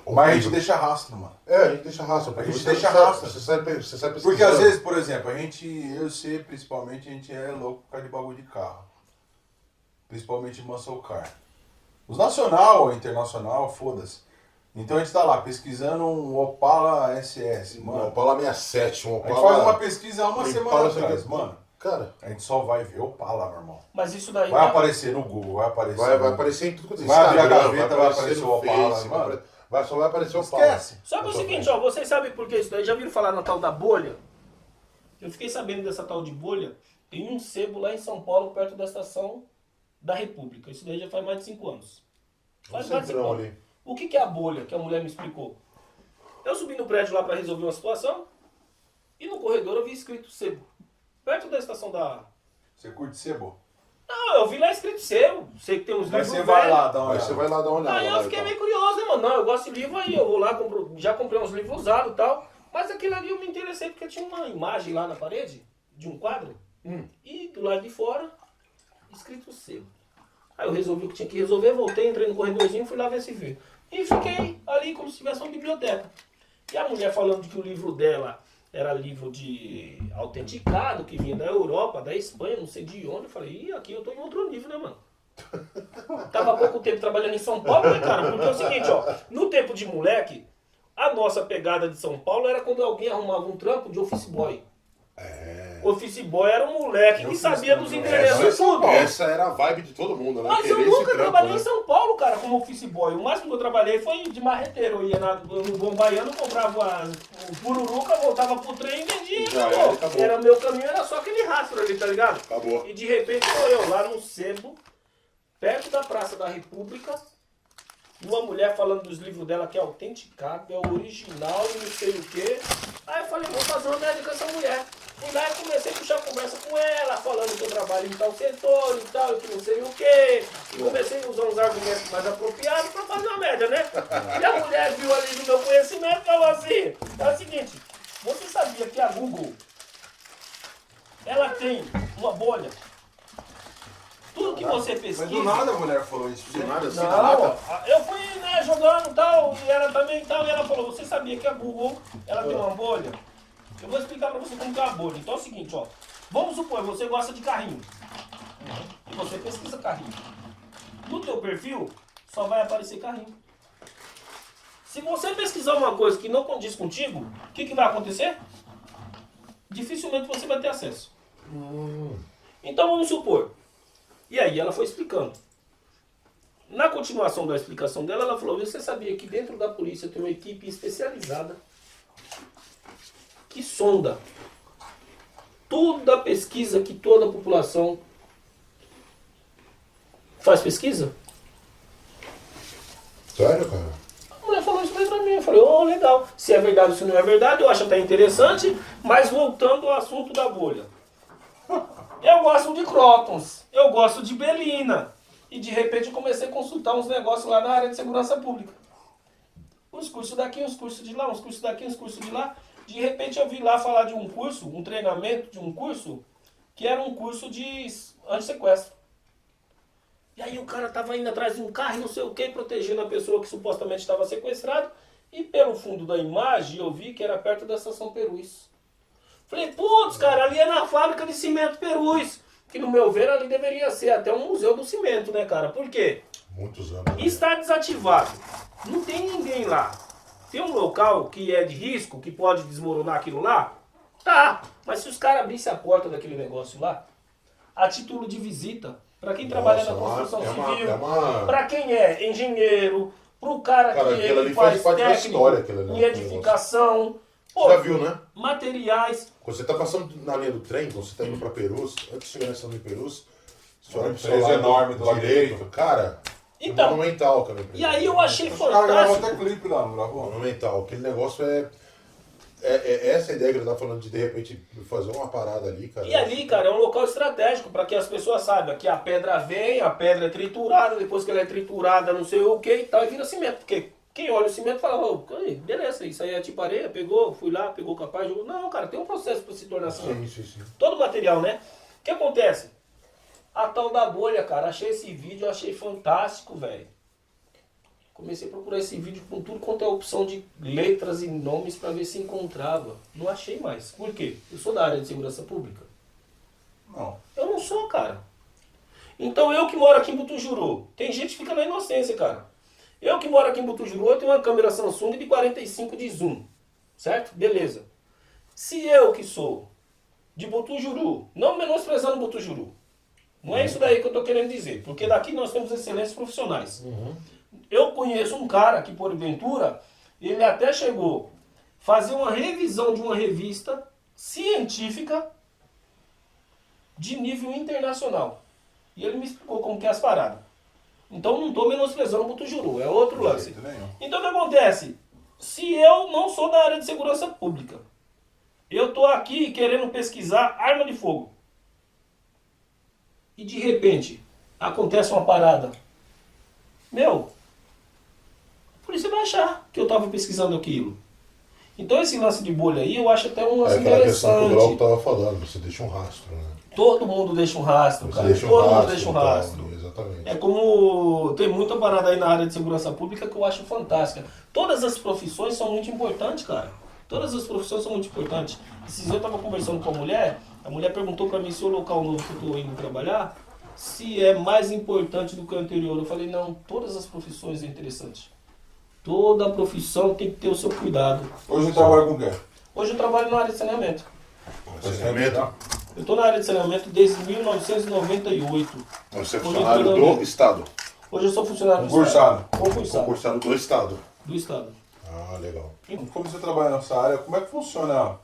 Mas a gente deixa rastro, mano. A gente deixa rastro. A gente deixa rastro. Você sai pesquisando. Porque às vezes, por exemplo, eu e você, principalmente, a gente é louco por causa de bagulho de carro. Principalmente muscle car. Os nacional ou internacional, foda-se. Então a gente tá lá pesquisando um Opala SS, mano. Um Opala 67, um A Opala... gente faz uma pesquisa há uma semana Impala atrás, 70. mano. Cara, A gente só vai ver Opala, meu irmão. Mas isso daí... Vai aparecer no Google, vai aparecer. vai aparecer em tudo quanto é Vai abrir a Instagram, gaveta, vai aparecer no o Opala, Face, mano. só vai aparecer o Opala. Esquece. Só que é o seguinte, ó, vocês sabem por que isso daí? Já viram falar na tal da bolha? Eu fiquei sabendo dessa tal de bolha em um sebo lá em São Paulo, perto da estação da República. Isso daí já faz mais de 5 anos. Faz mais de 5 anos. Ali. O que é a bolha que a mulher me explicou? Eu subi no prédio lá para resolver uma situação e no corredor eu vi escrito sebo. Perto da estação da... Você curte sebo? Não, eu vi lá escrito sebo. Sei que tem uns Mas livros você vai velhos. lá dar uma Aí você olhada. vai lá dar uma olhada. Aí eu lá, fiquei então. meio curioso, né, mano? Não, eu gosto de livro aí, eu vou lá, já comprei uns livros usados e tal. Mas aquele ali eu me interessei porque tinha uma imagem lá na parede de um quadro. E do lado de fora, escrito sebo. Aí eu resolvi o que tinha que resolver, voltei, entrei no corredorzinho, fui lá ver se vê. E fiquei ali como se tivesse uma biblioteca. E a mulher falando de que o livro dela era livro de autenticado, que vinha da Europa, da Espanha, não sei de onde. Eu falei, ih, aqui eu tô em outro nível, né, mano? Tava há pouco tempo trabalhando em São Paulo, né, cara? Porque é o seguinte, ó, no tempo de moleque, a nossa pegada de São Paulo era quando alguém arrumava um trampo de office boy. Office boy era um moleque que sabia dos endereços e tudo. Essa era a vibe de todo mundo, né? Mas eu Querer esse nunca trampo, trabalhei né? em São Paulo, cara, como office boy. O máximo que eu trabalhei foi de marreteiro. Eu ia no Bom Baiano, comprava o pururuca, voltava pro trem e vendia. Já Acabou. era, Era meu caminho, era só aquele rastro ali, tá ligado? Acabou. E de repente sou eu lá no centro, perto da Praça da República, e uma mulher falando dos livros dela que é autenticado, é o original e não sei o quê. Aí eu falei, vou fazer uma média com essa mulher. Fui lá e comecei a puxar conversa com ela, falando que eu trabalho em tal setor e tal, e que não sei o quê. E comecei a usar uns argumentos mais apropriados para fazer uma média, né? E a mulher viu ali do meu conhecimento e falou assim, é o seguinte, você sabia que a Google, ela tem uma bolha? Tudo que você pesquisa... Mas do nada a mulher falou isso. Do nada, assim, do Não, nada. eu fui, né, jogando e tal, e ela também e tal, e ela falou, você sabia que a Google, ela tem uma bolha? Eu vou explicar pra você como que é a bolha. Então é o seguinte, ó, vamos supor, você gosta de carrinho, e você pesquisa carrinho. No teu perfil, só vai aparecer carrinho. Se você pesquisar uma coisa que não condiz contigo, o que vai acontecer? Dificilmente você vai ter acesso. Então vamos supor, e aí ela foi explicando. Na continuação da explicação dela, ela falou, você sabia que dentro da polícia tem uma equipe especializada que sonda toda a pesquisa que toda a população faz pesquisa? Sério, cara? A mulher falou isso pra mim. Eu falei, oh, legal. Se é verdade ou se não é verdade, eu acho até interessante, mas voltando ao assunto da bolha. Eu gosto de Crotons, eu gosto de Belina. E de repente eu comecei a consultar uns negócios lá na área de segurança pública. Uns cursos daqui, uns cursos de lá, uns cursos daqui, uns cursos de lá. De repente eu vi lá falar de um curso, um treinamento de um curso, que era um curso de antissequestro. E aí o cara tava indo atrás de um carro e não sei o que, protegendo a pessoa que supostamente estava sequestrada. E pelo fundo da imagem eu vi que era perto da estação Perus. Falei, putz, cara, ali é na fábrica de cimento Perus. Que no meu ver ali deveria ser até um museu do cimento, né, cara? Por quê? Muitos anos. né? Está desativado. Não tem ninguém lá. Tem um local que é de risco, que pode desmoronar aquilo lá? Tá. Mas se os caras abrissem a porta daquele negócio lá, a título de visita, para quem trabalha na construção civil, para quem é engenheiro, pro cara que aquilo ali ele faz faz parte da técnico história, aquilo ali, em né, edificação, Você já viu, né? materiais. Quando você tá passando na linha do trem, quando você tá indo pra Perus, antes de chegar na estação de Perus, você olha pro seu empresa lado enorme do lado direito, cara, Então, monumental aquela empresa. e aí eu achei Os caras gravavam fantástico. até clipe lá, não gravou? Monumental. Aquele negócio é essa ideia que ele tá falando de repente fazer uma parada ali, cara. E ali, cara, é um local estratégico para que as pessoas saibam que a pedra vem, a pedra é triturada, depois que ela é triturada, não sei o que e tal, e vira cimento. Porque quem olha o cimento fala, oh, beleza, isso aí é tipo areia, pegou, fui lá, pegou capaz, jogou. Não, cara, tem um processo para se tornar cimento. Sim. Todo material, né? O que acontece? A tal da bolha, cara, achei esse vídeo, achei fantástico, velho. Comecei a procurar esse vídeo com tudo quanto é opção de letras e nomes para ver se encontrava. Não achei mais. Por quê? Eu sou da área de segurança pública. Não. Eu não sou, cara. Então eu que moro aqui em Butujuru, tem gente que fica na inocência, cara. Eu que moro aqui em Butujuru, eu tenho uma câmera Samsung de 45 de zoom. Certo? Beleza. Se eu que sou de Butujuru, não menosprezando Butujuru, não é isso daí que eu tô querendo dizer, porque daqui nós temos excelentes profissionais. Eu conheço um cara que, porventura, ele até chegou a fazer uma revisão de uma revista científica de nível internacional. E ele me explicou como que é as paradas. Então não estou menosprezando o Butujuru, é outro lance. Então o que acontece? Se eu não sou da área de segurança pública, eu estou aqui querendo pesquisar arma de fogo. E de repente acontece uma parada. Meu, a polícia vai achar que eu estava pesquisando aquilo. Então esse lance de bolha aí eu acho até um lance aquela questão que o Glauco interessante. tava falando, você deixa um rastro, né? Todo mundo deixa um rastro, Você cara. deixa um Todo mundo rastro, deixa um então, rastro. exatamente. É como tem muita parada aí na área de segurança pública que eu acho fantástica. Todas as profissões são muito importantes, cara. Todas as profissões são muito importantes. Esses dias eu tava conversando com a mulher perguntou pra mim se o local novo que eu tô indo trabalhar, se é mais importante do que o anterior. Eu falei, não, todas as profissões é interessante. Toda profissão tem que ter o seu cuidado. Hoje você trabalha com o quê? Hoje eu trabalho na área de saneamento. Saneamento. Eu tô na área de saneamento desde 1998. Você é Hoje funcionário eu tô do Estado. Hoje eu sou funcionário do Concursado. Estado. Concursado. Concursado do Estado. Do Estado. Ah, legal. Como você trabalha nessa área, como é que funciona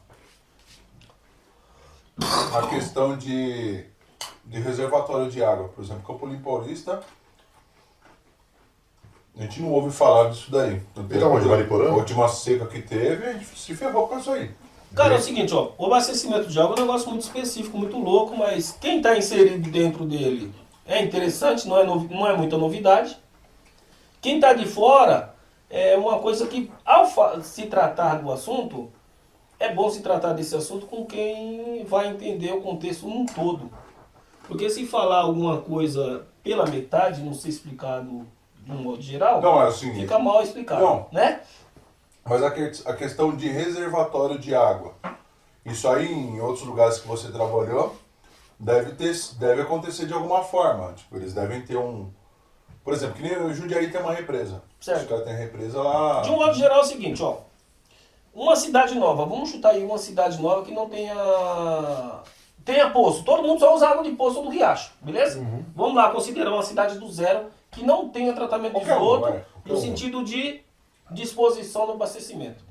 a questão de reservatório de água? Por exemplo, Campo Paulista, a gente não ouve falar disso daí. Então, onde, Mariporã? A última seca que teve, a gente se ferrou com isso aí. Cara, é o seguinte, ó, o abastecimento de água é um negócio muito específico, muito louco, mas quem está inserido dentro dele é interessante, não é muita novidade. Quem está de fora é uma coisa que, ao se tratar do assunto, é bom se tratar desse assunto com quem vai entender o contexto num todo. Porque se falar alguma coisa pela metade, não ser explicado de um modo geral, Não, é assim. fica mal explicado, Não. né? Mas a questão de reservatório de água, isso aí em outros lugares que você trabalhou, deve acontecer de alguma forma. Tipo, eles devem ter um... Por exemplo, que nem o Jundiaí tem uma represa. Certo. Os caras têm represa lá... De um modo geral é o seguinte, ó. Uma cidade nova, vamos chutar aí uma cidade nova que não tenha poço. Todo mundo só usa água de poço ou do riacho, beleza? Vamos lá, considerar uma cidade do zero que não tenha tratamento de Qualquer uma, esgoto vai. no sentido de disposição do abastecimento.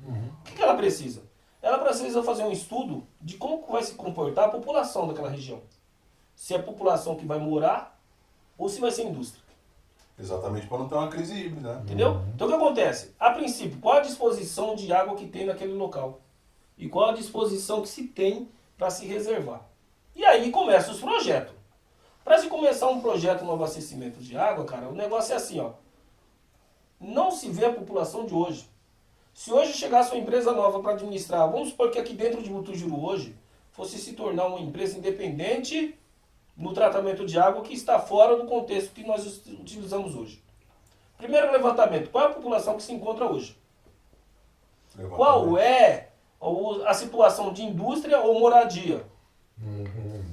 O que ela precisa? Ela precisa fazer um estudo de como vai se comportar a população daquela região. Se é a população que vai morar ou se vai ser indústria. Exatamente para não ter uma crise híbrida, né? Entendeu? Então o que acontece? A princípio, qual a disposição de água que tem naquele local? E qual a disposição que se tem para se reservar? E aí começam os projetos. Para se começar um projeto no abastecimento de água, cara, o negócio é assim, ó. Não se vê a população de hoje. Se hoje chegasse uma empresa nova para administrar, vamos supor que aqui dentro de Butujuru hoje fosse se tornar uma empresa independente no tratamento de água que está fora do contexto que nós utilizamos hoje. Primeiro levantamento, qual é a população que se encontra hoje? Qual é a situação de indústria ou moradia?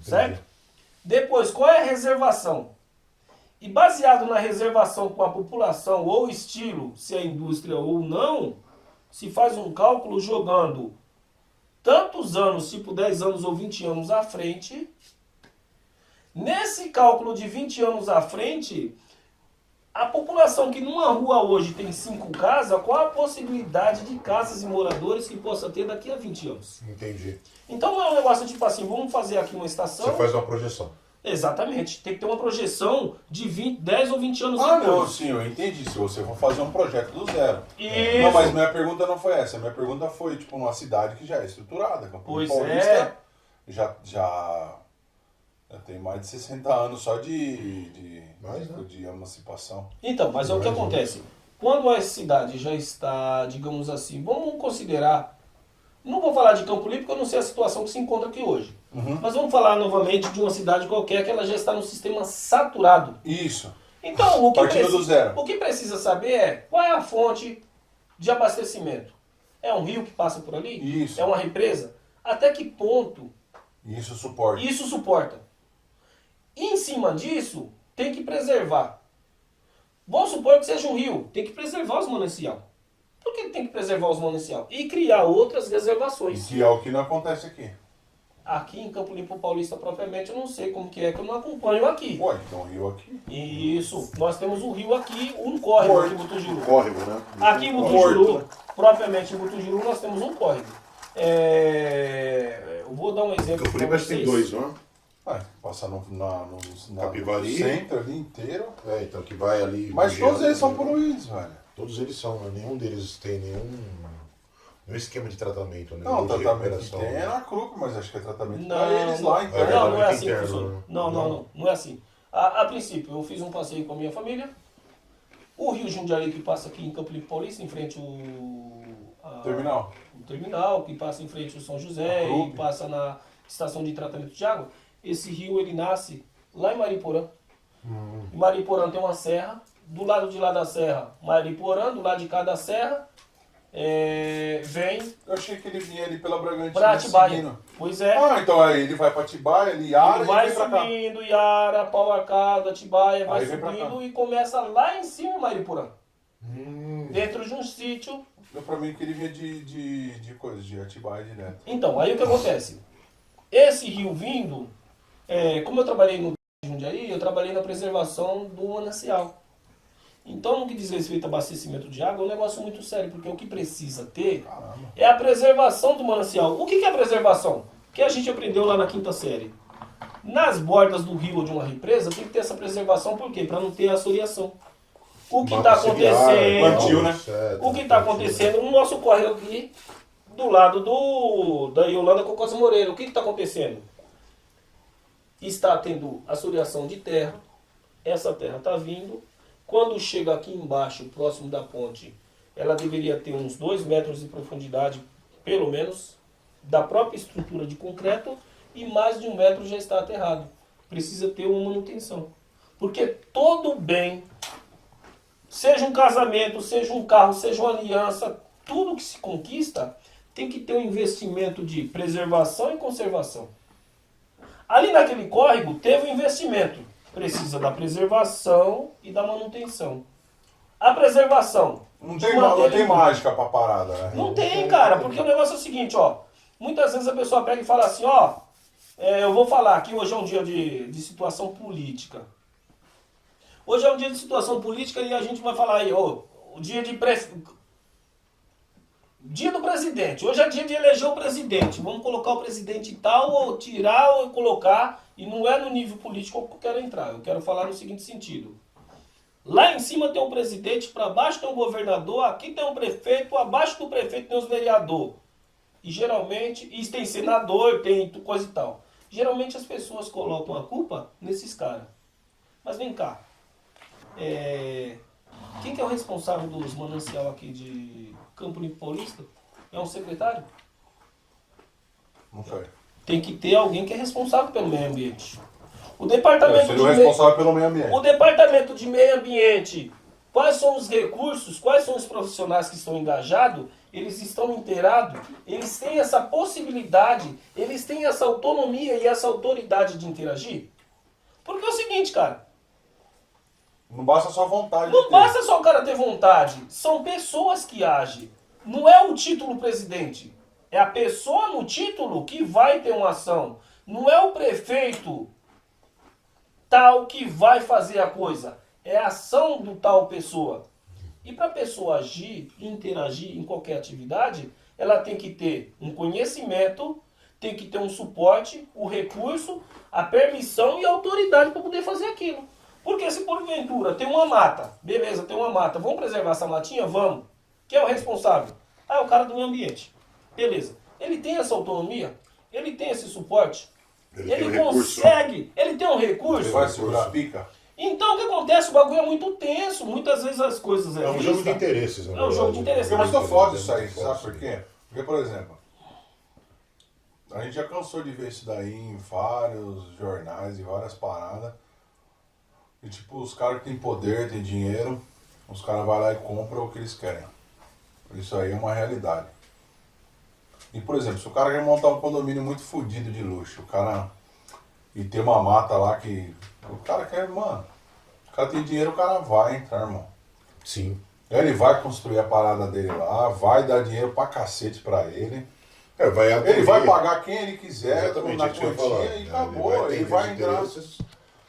Certo? Depois, qual é a reservação? E baseado na reservação com a população ou estilo, se é indústria ou não, se faz um cálculo jogando tantos anos, tipo 10 anos ou 20 anos à frente. Nesse cálculo de 20 anos à frente, a população que numa rua hoje tem 5 casas, qual a possibilidade de casas e moradores que possa ter daqui a 20 anos? Entendi. Então não é um negócio tipo assim, vamos fazer aqui uma estação. Você faz uma projeção. Exatamente. Tem que ter uma projeção de 10 ou 20 anos Ah, depois. não, sim, eu entendi. Se você for fazer um projeto do zero. Isso. Não, mas minha pergunta não foi essa. Minha pergunta foi, tipo, numa cidade que já é estruturada. Campo Pois Paulista é. Já tem mais de 60 anos só de Mais, né? de emancipação. Então, mas é o que acontece. Quando a cidade já está, digamos assim, vamos considerar, não vou falar de Campo Limpo porque eu não sei a situação que se encontra aqui hoje. Mas vamos falar novamente de uma cidade qualquer que ela já está no sistema saturado. Isso. Então, Partindo do zero. o que precisa saber é qual é a fonte de abastecimento. É um rio que passa por ali? Isso. É uma represa? Até que ponto Isso suporta. isso suporta? E em cima disso, tem que preservar. Vamos supor que seja um rio, tem que preservar os manancial. Por que tem que preservar os manancial? E criar outras reservações. Que é o que não acontece aqui. Aqui em Campo Limpo Paulista, propriamente, eu não sei como que eu não acompanho aqui. Ué, então rio aqui. Isso, nós temos um rio aqui, um córrego aqui em Butujuru. Córrego, né? Aqui em Butujuru, propriamente em Butujuru, nós temos um córrego. Eu vou dar um exemplo Campo para Limpo tem vocês. 2, não é? Passar no Capivari. centro ali inteiro. É, então que vai ali... Mas vigiando, todos eles são né? poluídos, velho. Todos eles são, né? Nenhum deles tem nenhum esquema de tratamento, né? Não, Ou o de tratamento que recuperação, tem é né? na CRUP, mas acho que é tratamento Não, pra eles lá, então. não é assim que interno, funciona. né? Não é assim. A princípio, eu fiz um passeio com a minha família. O rio Jundiaí que passa aqui em Campo Limpo Paulista, em frente ao Terminal. o terminal, que passa em frente ao São José A CRUP. e passa na estação de tratamento de água. esse rio ele nasce lá em Mariporã. Em Mariporã tem uma serra, do lado de lá da serra, Mariporã, do lado de cá da serra, vem Eu achei que ele vinha ali pela Bragantina pra Atibaia. seguindo. Pois é. Ah, então aí ele vai pra Atibaia, ele Iara Ele e vai vem pra cá. subindo, Iara, Pauacado, Atibaia, vai Aí vem pra subindo cá. e começa lá em cima em Mariporã. Dentro de um sítio. Deu pra mim que ele vinha de coisa, de Atibaia direto. Então, aí o que acontece? Esse rio vindo, como eu trabalhei no Jundiaí, eu trabalhei na preservação do manancial. Então, no que diz respeito ao abastecimento de água, é um negócio muito sério, porque o que precisa ter Caramba. é a preservação do manancial. O que é preservação? Que a gente aprendeu lá na quinta série. Nas bordas do rio ou de uma represa, tem que ter essa preservação, por quê? Para não ter assoreação. O que está acontecendo... Plantio, né? O que está acontecendo no nosso córrego aqui, do lado da Yolanda Cocosa Moreira, o que está acontecendo? Está tendo assoreação de terra, essa terra está vindo, quando chega aqui embaixo, próximo da ponte, ela deveria ter uns 2 metros de profundidade, pelo menos, da própria estrutura de concreto, e mais de 1 metro já está aterrado. Precisa ter uma manutenção. Porque todo bem, seja um casamento, seja um carro, seja uma aliança, tudo que se conquista tem que ter um investimento de preservação e conservação. Ali naquele córrego teve um investimento. Precisa da preservação e da manutenção. A preservação. Não de tem, manter não tem limpo. mágica pra parada, né? Não tem, cara, porque o negócio é o seguinte, ó. Muitas vezes a pessoa pega e fala assim, ó. Eu vou falar que hoje é um dia de situação política. Hoje é um dia de situação política e a gente vai falar aí, ó. O dia de Dia do presidente. Hoje é dia de eleger o presidente. Vamos colocar o presidente tal, ou tirar, ou colocar. E não é no nível político que eu quero entrar. Eu quero falar no seguinte sentido. Lá em cima tem um presidente, para baixo tem um governador, aqui tem um prefeito, abaixo do prefeito tem os vereadores. E geralmente, isso tem senador, tem coisa e tal. Geralmente as pessoas colocam a culpa nesses caras. Mas vem cá. Quem que é o responsável dos manancial aqui de Campo Limpo Paulista? É um secretário? Não sei. Tem que ter alguém que é responsável pelo meio ambiente. O departamento Seria o responsável pelo meio ambiente. O departamento de meio ambiente, quais são os recursos, quais são os profissionais que estão engajados, eles estão inteirados, eles têm essa possibilidade, eles têm essa autonomia e essa autoridade de interagir? Porque é o seguinte, cara, Não basta só vontade de não ter. basta só o cara ter vontade, são pessoas que agem. Não é o título presidente, é a pessoa no título que vai ter uma ação. Não é o prefeito tal que vai fazer a coisa, é a ação do tal pessoa. E para a pessoa agir, interagir em qualquer atividade, ela tem que ter um conhecimento, tem que ter um suporte, o recurso, a permissão e a autoridade para poder fazer aquilo. Porque se porventura tem uma mata, beleza, tem uma mata, vamos preservar essa matinha? Vamos. Quem é o responsável? Ah, é o cara do meio ambiente. Beleza. Ele tem essa autonomia? Ele tem esse suporte? Ele consegue? Ele tem um recurso? Ele vai segurar a pica? Então o que acontece? O bagulho é muito tenso. Muitas vezes as coisas É um vista. jogo de interesses, né? É um jogo de interesses. Eu muito foda isso aí, sabe por quê? Porque, por exemplo, a gente já cansou de ver isso daí em vários jornais e várias paradas. E tipo, os caras que têm poder, têm dinheiro, os caras vão lá e compram o que eles querem. Isso aí é uma realidade. E por exemplo, se o cara quer montar um condomínio muito fodido de luxo, o cara. E tem uma mata lá que. O cara quer, mano. O cara tem dinheiro, o cara vai entrar, irmão. Sim. Ele vai construir a parada dele lá, vai dar dinheiro pra cacete pra ele. Vai Ele vai pagar quem ele quiser, exatamente na isso que eu ia falar. quantia e acabou. Ele vai entrar.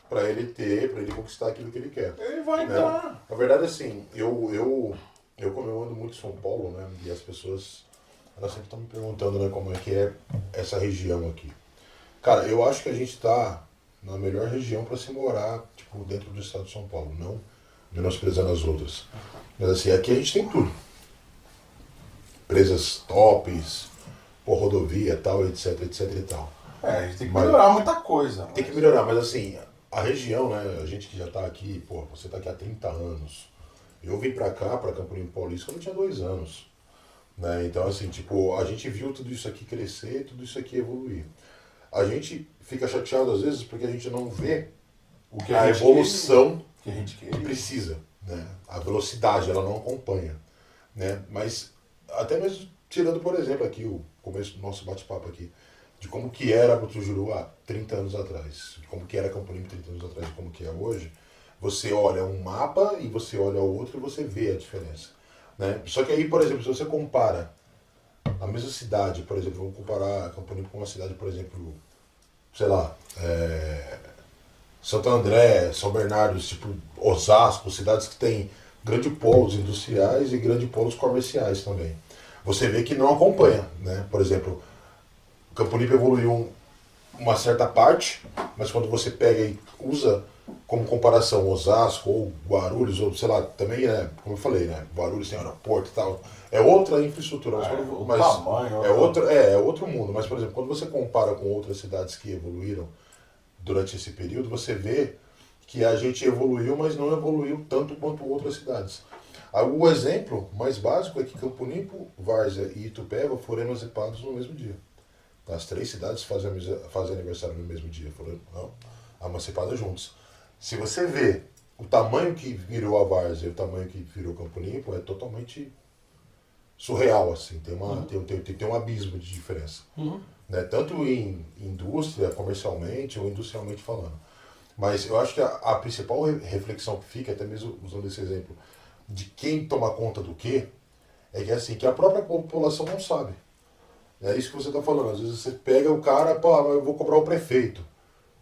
Para ele ter, para ele conquistar aquilo que ele quer. Ele vai Né? entrar. Na verdade, assim, eu como eu ando muito em São Paulo, né? E as pessoas, elas sempre estão me perguntando, né, como é que é essa região aqui. Cara, eu acho que a gente está na melhor região para se morar, tipo, dentro do estado de São Paulo, não menosprezando as outras. Mas assim, aqui a gente tem tudo. Empresas tops, por rodovia, tal, etc e tal. A gente tem que melhorar muita coisa. Tem que melhorar, mas assim, a região, né, a gente que já está aqui, pô, você está aqui há 30 anos. Eu vim para cá, para Campo Limpo Paulista, quando eu tinha 2 anos. Né? Então, assim, tipo, a gente viu tudo isso aqui crescer, tudo isso aqui evoluir. a gente fica chateado às vezes porque a gente não vê O que a gente evolução que a gente que queria. precisa, né? A velocidade, ela não acompanha, né? Mas até mesmo tirando, por exemplo, aqui o começo do nosso bate-papo aqui, de como que era Butujuru há 30 anos atrás, de como que era Campo Limpo 30 anos atrás, de como que é hoje, você olha um mapa e você olha o outro e você vê a diferença, né? Só que aí, por exemplo, se você compara a mesma cidade, por exemplo, vamos comparar Campo Limpo com uma cidade, por exemplo, sei lá, Santo André, São Bernardo, tipo Osasco, cidades que têm grandes polos industriais e grandes polos comerciais também. Você vê que não acompanha, né? Por exemplo, Campo Limpo evoluiu uma certa parte, mas quando você pega e usa como comparação Osasco ou Guarulhos, ou sei lá, também é, como eu falei, né? Guarulhos tem aeroporto e tal, é outra infraestrutura, mas, Tamanho, é outro mundo. Mas, por exemplo, quando você compara com outras cidades que evoluíram durante esse período, você vê que a gente evoluiu, mas não evoluiu tanto quanto outras cidades. O exemplo mais básico é que Campo Limpo, Várzea e Itupeva foram emancipados no mesmo dia. As 3 cidades fazem aniversário no mesmo dia, foram emancipadas juntas. Se você vê o tamanho que virou a Várzea e o tamanho que virou Campo Limpo, é totalmente surreal, assim. Tem um abismo de diferença. Né? Tanto em indústria, comercialmente ou industrialmente falando. Mas eu acho que a principal reflexão que fica, até mesmo usando esse exemplo, de quem toma conta do quê, é que, assim, que a própria população não sabe. É isso que você está falando. Às vezes você pega o cara, pô, eu vou cobrar o prefeito.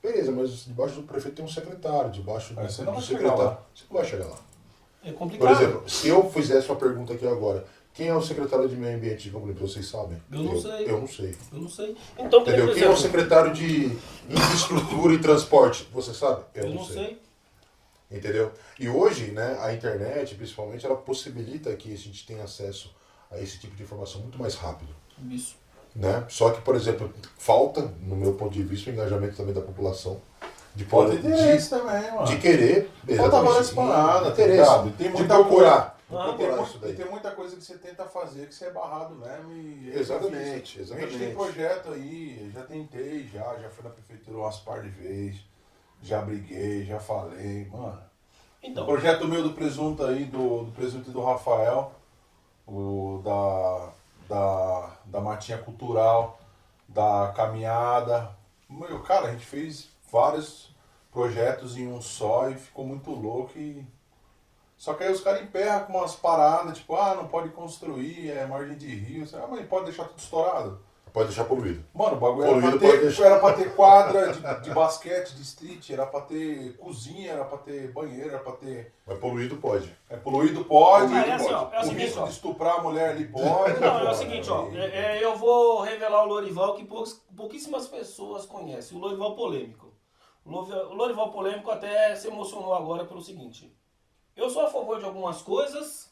Beleza, mas debaixo do prefeito tem um secretário, debaixo do você não vai secretário. chegar lá. Você não vai chegar lá. É complicado. Por exemplo, se eu fizesse uma pergunta aqui agora, quem é o secretário de meio ambiente de Campo Limpo? Vocês sabem? Eu não sei. Eu não sei. Eu não sei. Então, por Entendeu? Quem é o exemplo, secretário de infraestrutura e transporte? Você sabe? eu não sei. Entendeu? E hoje, né, a internet, principalmente, ela possibilita que a gente tenha acesso a esse tipo de informação muito mais rápido. Isso. Né? Só que, por exemplo, falta, no meu ponto de vista, o engajamento também da população. De Pode poder, ter isso também, mano. de querer. Falta várias paradas, tá interesse, ligado? E tem de muita procurar. Ah, de E tem, procurar isso e daí. tem muita coisa que você tenta fazer que você é barrado mesmo. E Exatamente, A gente tem exatamente. projeto aí, já tentei, já fui na prefeitura umas par de vezes, já briguei, já falei, mano. O Então, projeto meu do presunto aí, do presunto e do Rafael, da Matinha Cultural, da caminhada. Meu, cara, a gente fez vários projetos em um só e ficou muito louco. Só que aí os caras emperram com umas paradas, tipo, não pode construir, é margem de rio. Mas pode deixar tudo estourado. Pode deixar poluído. Mano, o bagulho Poluído pode deixar. era pra ter quadra de basquete, de street, era pra ter cozinha, era pra ter banheiro, era pra ter... Mas poluído pode. Poluído pode. É assim, ó, é o o seguinte, risco ó. de estuprar a mulher ali pode. não, é o seguinte, ó. Eu vou revelar o Lorival que pouquíssimas pessoas conhecem. O Lorival polêmico. O Lorival polêmico até se emocionou agora pelo seguinte. Eu sou a favor de algumas coisas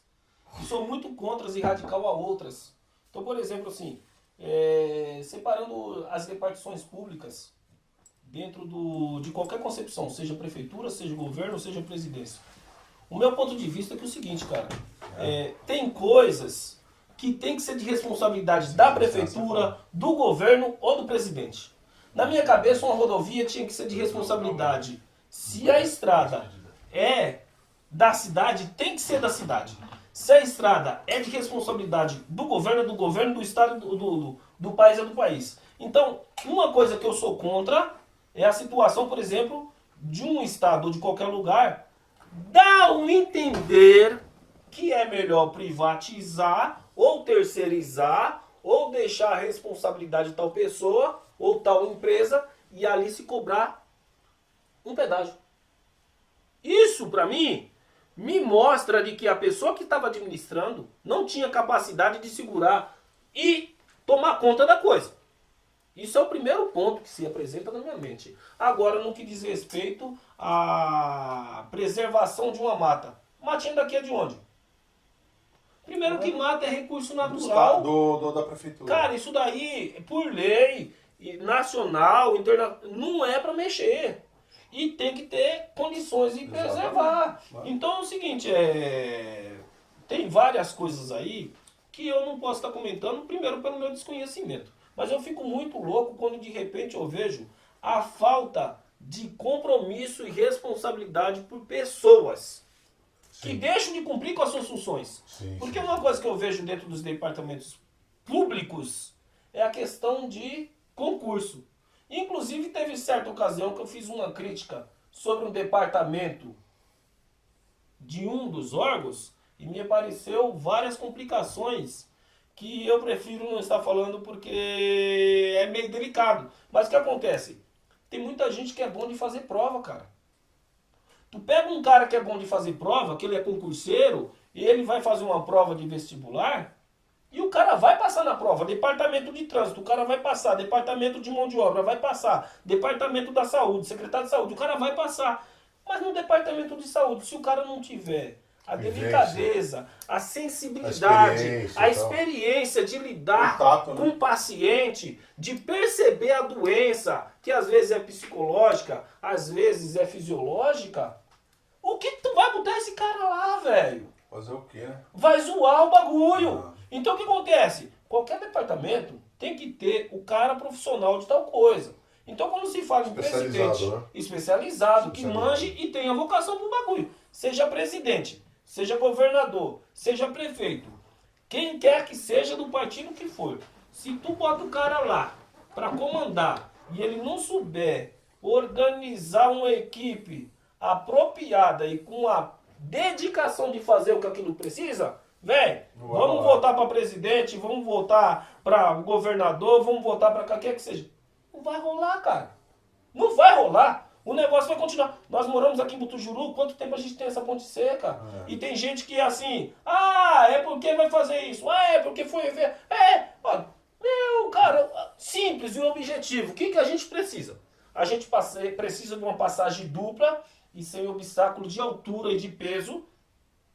e sou muito contra e radical a outras. Então, por exemplo, assim, separando as repartições públicas dentro de qualquer concepção, seja prefeitura, seja governo, seja presidência. O meu ponto de vista é que é o seguinte, cara, tem coisas que tem que ser de responsabilidade da prefeitura, do governo ou do presidente. Na minha cabeça, uma rodovia tinha que ser de responsabilidade. Se a estrada é da cidade, tem que ser da cidade. Se a estrada é de responsabilidade do governo, do estado, do país, é do país. Então, uma coisa que eu sou contra é a situação, por exemplo, de um estado ou de qualquer lugar dar um entender que é melhor privatizar ou terceirizar ou deixar a responsabilidade de tal pessoa ou tal empresa e ali se cobrar um pedágio. Isso, para mim, me mostra de que a pessoa que estava administrando não tinha capacidade de segurar e tomar conta da coisa. Isso é o primeiro ponto que se apresenta na minha mente. Agora, no que diz respeito à preservação de uma mata. Matinha daqui é de onde? Primeiro que mata é recurso natural. Da prefeitura. Cara, isso daí, por lei nacional, internacional, não é para mexer. E tem que ter condições de preservar. Então é o seguinte, tem várias coisas aí que eu não posso estar comentando, primeiro pelo meu desconhecimento. Mas eu fico muito louco quando de repente eu vejo a falta de compromisso e responsabilidade por pessoas que deixam de cumprir com as suas funções. Porque uma coisa que eu vejo dentro dos departamentos públicos é a questão de concurso. Inclusive teve certa ocasião que eu fiz uma crítica sobre um departamento de um dos órgãos e me apareceu várias complicações que eu prefiro não estar falando porque é meio delicado. Mas o que acontece? Tem muita gente que é bom de fazer prova, cara. Tu pega um cara que é bom de fazer prova, que ele é concurseiro, e ele vai fazer uma prova de vestibular, e o cara vai passar na prova. Departamento de trânsito, o cara vai passar. Departamento de mão de obra, vai passar. Departamento da saúde, secretário de saúde, o cara vai passar. Mas no departamento de saúde, se o cara não tiver a delicadeza, a sensibilidade, a experiência de lidar com o paciente, de perceber a doença, que às vezes é psicológica, às vezes é fisiológica, o que tu vai botar esse cara lá, velho? Fazer o quê, né? Vai zoar o bagulho. Então o que acontece? Qualquer departamento tem que ter o cara profissional de tal coisa. Então quando se fala em presidente especializado, que manje e tenha vocação pro bagulho, seja presidente, seja governador, seja prefeito, quem quer que seja do partido que for, se tu bota o cara lá para comandar e ele não souber organizar uma equipe apropriada e com a dedicação de fazer o que aquilo precisa, velho, vamos voltar para presidente, vamos voltar para governador, vamos voltar para qualquer que seja. Não vai rolar, cara. Não vai rolar. O negócio vai continuar. Nós moramos aqui em Butujuru, quanto tempo a gente tem essa ponte seca? E tem gente que é assim, é porque vai fazer isso, é porque foi ver. Cara, simples e objetivo. O que a gente precisa? A gente precisa de uma passagem dupla e sem obstáculo de altura e de peso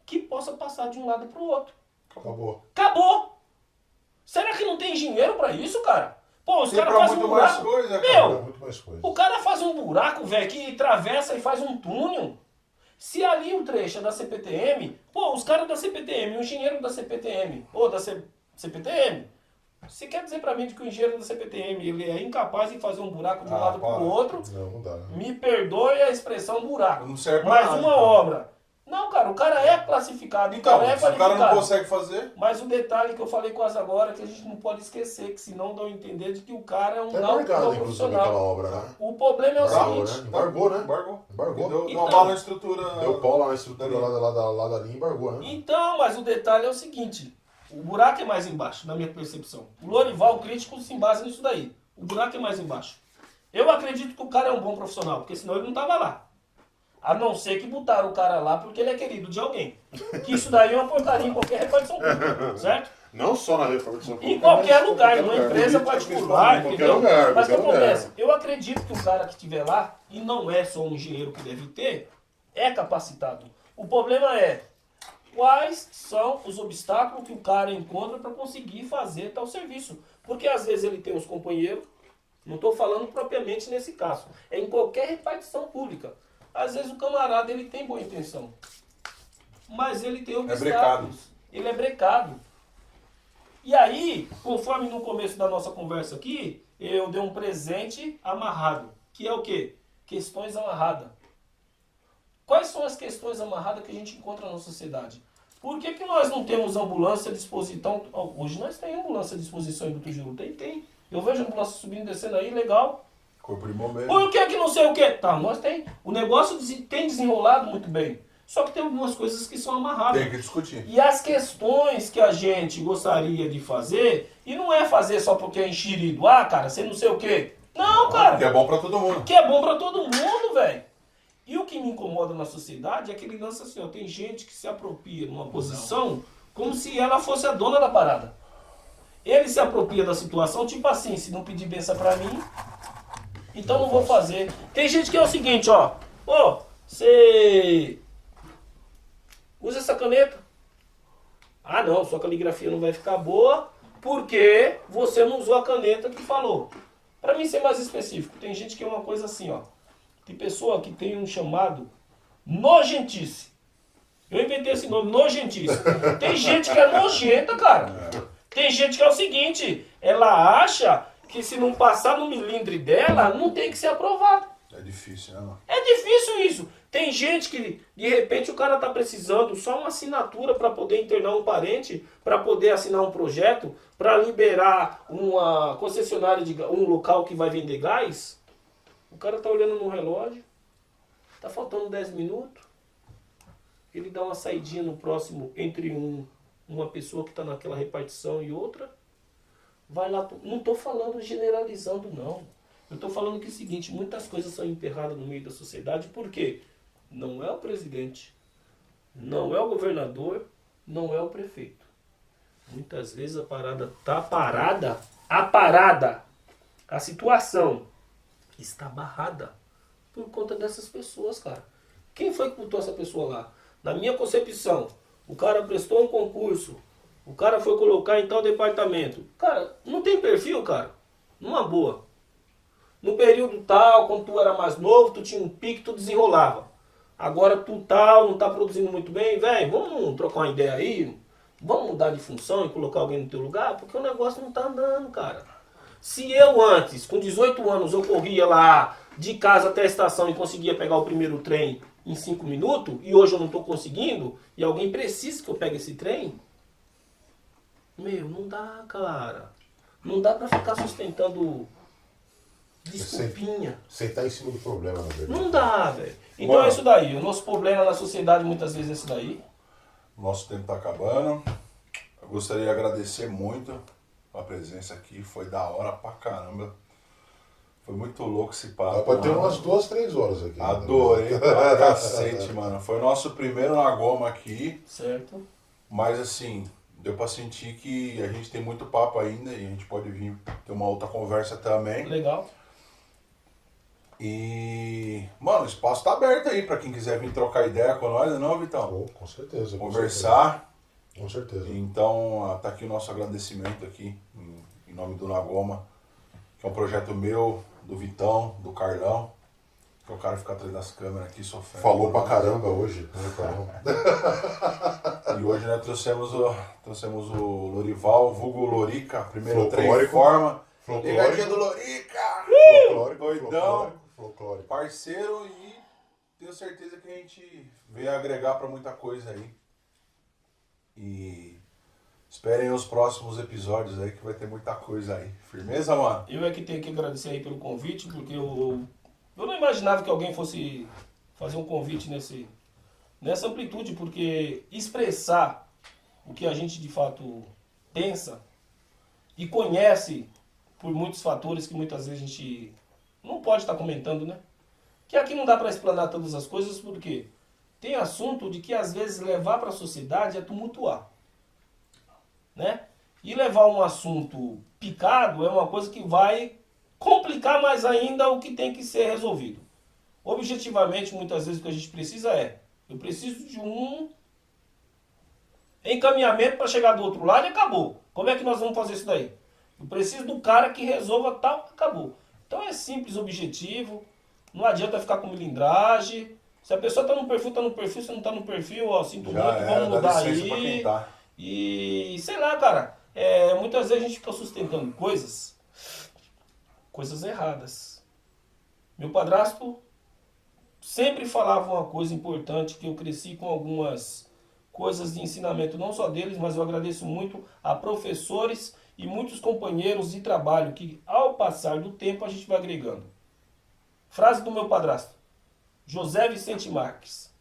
que possa passar de um lado para o outro. Acabou. Será que não tem dinheiro para isso, cara? Pô, os caras fazem um buraco. O cara faz um buraco, velho, que atravessa e faz um túnel. Se ali o trecho é da CPTM, os caras da CPTM, o engenheiro da CPTM, ou da CPTM, você quer dizer pra mim que o engenheiro da CPTM ele é incapaz de fazer um buraco de um lado pro outro? Não dá. Me perdoe a expressão buraco. Não serve mas nada, uma obra. Não, cara, o cara é classificado, então, o cara é qualificado. O cara não consegue fazer. Mas o detalhe que eu falei quase agora, que a gente não pode esquecer, que senão dá a entender de que o cara é um profissional. Obra, né? O problema é o seguinte... Né? Embargou, né? Embargou. Deu então, pau na estrutura. Deu pau lá na estrutura lá da linha, embargou, né? Então, mas o detalhe é o seguinte, o buraco é mais embaixo, na minha percepção. O Lorival, o crítico, se embasa nisso daí. O buraco é mais embaixo. Eu acredito que o cara é um bom profissional, porque senão ele não tava lá. A não ser que botaram o cara lá porque ele é querido de alguém. Que isso daí é uma porcaria em qualquer repartição pública, certo? Não só na repartição pública. Em qualquer lugar, numa empresa particular, entendeu? Mas o que acontece? Eu acredito que o cara que estiver lá, e não é só um engenheiro que deve ter, é capacitado. O problema é, quais são os obstáculos que o cara encontra para conseguir fazer tal serviço? Porque às vezes ele tem os companheiros, não estou falando propriamente nesse caso, é em qualquer repartição pública. Às vezes o camarada ele tem boa intenção, mas ele tem obstáculos. Ele é brecado. E aí, conforme no começo da nossa conversa aqui, eu dei um presente amarrado. Que é o quê? Questões amarradas. Quais são as questões amarradas que a gente encontra na sociedade? Por que nós não temos ambulância à disposição? Hoje nós temos ambulância à disposição em Butujuru. Tem. Eu vejo a ambulância subindo e descendo aí, legal. Corpo de bombeiro. Por que não sei o quê? Tá, nós tem. O negócio tem desenrolado muito bem. Só que tem algumas coisas que são amarradas. Tem que discutir. E as questões que a gente gostaria de fazer, e não é fazer só porque é enxerido. Cara, você não sei o quê. Não, cara. Que é bom pra todo mundo. Que é bom pra todo mundo, velho. E o que me incomoda na sociedade é que ele lança assim, tem gente que se apropria numa posição como se ela fosse a dona da parada. Ele se apropria da situação, tipo assim, se não pedir benção pra mim, então não vou fazer. Tem gente que é o seguinte, você usa essa caneta? Não, sua caligrafia não vai ficar boa porque você não usou a caneta que falou. Para mim ser mais específico, tem gente que é uma coisa assim, tem pessoa que tem um chamado nojentice. Eu inventei esse nome, nojentice. Tem gente que é nojenta, cara. Tem gente que é o seguinte, ela acha que se não passar no milímetro dela, não tem que ser aprovado. É difícil, né, mano? É difícil isso. Tem gente que, de repente, o cara tá precisando só uma assinatura para poder internar um parente, para poder assinar um projeto, para liberar uma concessionária de um local que vai vender gás. O cara tá olhando no relógio, tá faltando 10 minutos. Ele dá uma saidinha no próximo entre uma pessoa que está naquela repartição e outra. Vai lá. Não estou falando generalizando, não. Eu estou falando que é o seguinte, muitas coisas são emperradas no meio da sociedade, porque não é o presidente, não é o governador, não é o prefeito. Muitas vezes a parada está parada, a situação está barrada por conta dessas pessoas, cara. Quem foi que botou essa pessoa lá? Na minha concepção, o cara prestou um concurso, o cara foi colocar em tal departamento. Cara, não tem perfil, cara. Numa boa. No período tal, quando tu era mais novo, tu tinha um pique, tu desenrolava. Agora tu tal, não tá produzindo muito bem, velho, vamos trocar uma ideia aí? Vamos mudar de função e colocar alguém no teu lugar? Porque o negócio não tá andando, cara. Se eu antes, com 18 anos, eu corria lá de casa até a estação e conseguia pegar o primeiro trem em 5 minutos, e hoje eu não tô conseguindo, e alguém precisa que eu pegue esse trem, meu, não dá, cara. Não dá pra ficar sustentando desculpinha. Sentar em cima do problema, na verdade. Não dá, velho. Então é isso daí. O nosso problema na sociedade muitas vezes é isso daí. Nosso tempo tá acabando. Eu gostaria de agradecer muito a presença aqui. Foi da hora pra caramba. Foi muito louco esse papo. Pode ter umas 2, 3 horas aqui. Adorei pra cacete, mano. Foi o nosso primeiro na Goma aqui. Certo. Mas assim, deu pra sentir que a gente tem muito papo ainda e a gente pode vir ter uma outra conversa também. Legal. E, mano, o espaço tá aberto aí pra quem quiser vir trocar ideia com nós, não, Vitão? Oh, com certeza. Conversar. Com certeza. Então, tá aqui o nosso agradecimento aqui, em nome do Nagoma, que é um projeto meu, do Vitão, do Carlão, que é o cara que fica atrás das câmeras aqui sofrendo. Falou pra caramba hoje, né, Carlão? E hoje nós trouxemos o Lorival, vulgo Lorica, primeiro trem Folclórico. forma. Folclórico. Ligadinha do Lorica! Folclórico, Doidão, folclórico. parceiro, e tenho certeza que a gente veio agregar pra muita coisa aí. E esperem os próximos episódios aí, que vai ter muita coisa aí. Firmeza, mano? Eu é que tenho que agradecer aí pelo convite, porque eu não imaginava que alguém fosse fazer um convite nessa amplitude, porque expressar o que a gente de fato pensa e conhece por muitos fatores que muitas vezes a gente não pode estar comentando, né? Que aqui não dá para explanar todas as coisas, porque tem assunto de que às vezes levar para a sociedade é tumultuar, né? E levar um assunto picado é uma coisa que vai complicar mais ainda o que tem que ser resolvido. Objetivamente, muitas vezes o que a gente precisa eu preciso de um encaminhamento para chegar do outro lado e acabou. Como é que nós vamos fazer isso daí? Eu preciso do cara que resolva tal, acabou. Então é simples, objetivo, não adianta ficar com milindragem. Se a pessoa está no perfil, está no perfil. Se não está no perfil, ó, sinto muito, vamos mudar aí. Tá. E sei lá, cara, muitas vezes a gente fica sustentando coisas erradas. Meu padrasto sempre falava uma coisa importante, que eu cresci com algumas coisas de ensinamento, não só deles, mas eu agradeço muito a professores e muitos companheiros de trabalho que, ao passar do tempo, a gente vai agregando. Frase do meu padrasto, José Vicente Marques: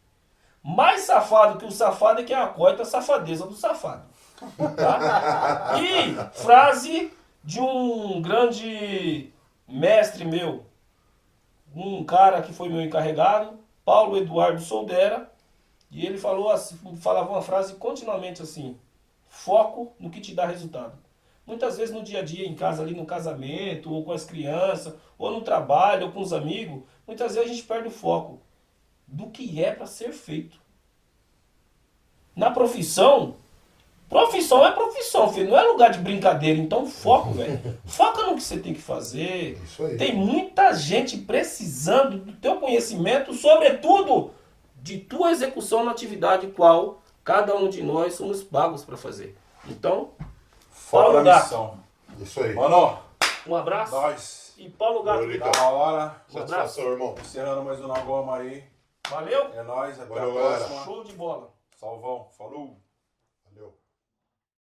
mais safado que o safado é quem acoita a safadeza do safado. Tá? E frase de um grande mestre meu, um cara que foi meu encarregado, Paulo Eduardo Soldera, e ele falava uma frase continuamente assim: foco no que te dá resultado. Muitas vezes no dia a dia, em casa, ali no casamento, ou com as crianças, ou no trabalho, ou com os amigos, muitas vezes a gente perde o foco do que é para ser feito. Na profissão é profissão, filho, não é lugar de brincadeira. Então foco, velho. Foca no que você tem que fazer. Isso aí. Tem muita gente precisando do teu conhecimento, sobretudo de tua execução na atividade qual cada um de nós somos pagos para fazer. Então, Fora Paulo a Gato. missão. Isso aí. Mano, Um abraço. Nós. E Paulo Gato. Valeu, Vitor. Da hora. Satisfação, irmão. Encerrando mais um Na Goma aí. Valeu. É nóis, até Valeu, a galera. próxima. Show de bola. Salvão. Falou.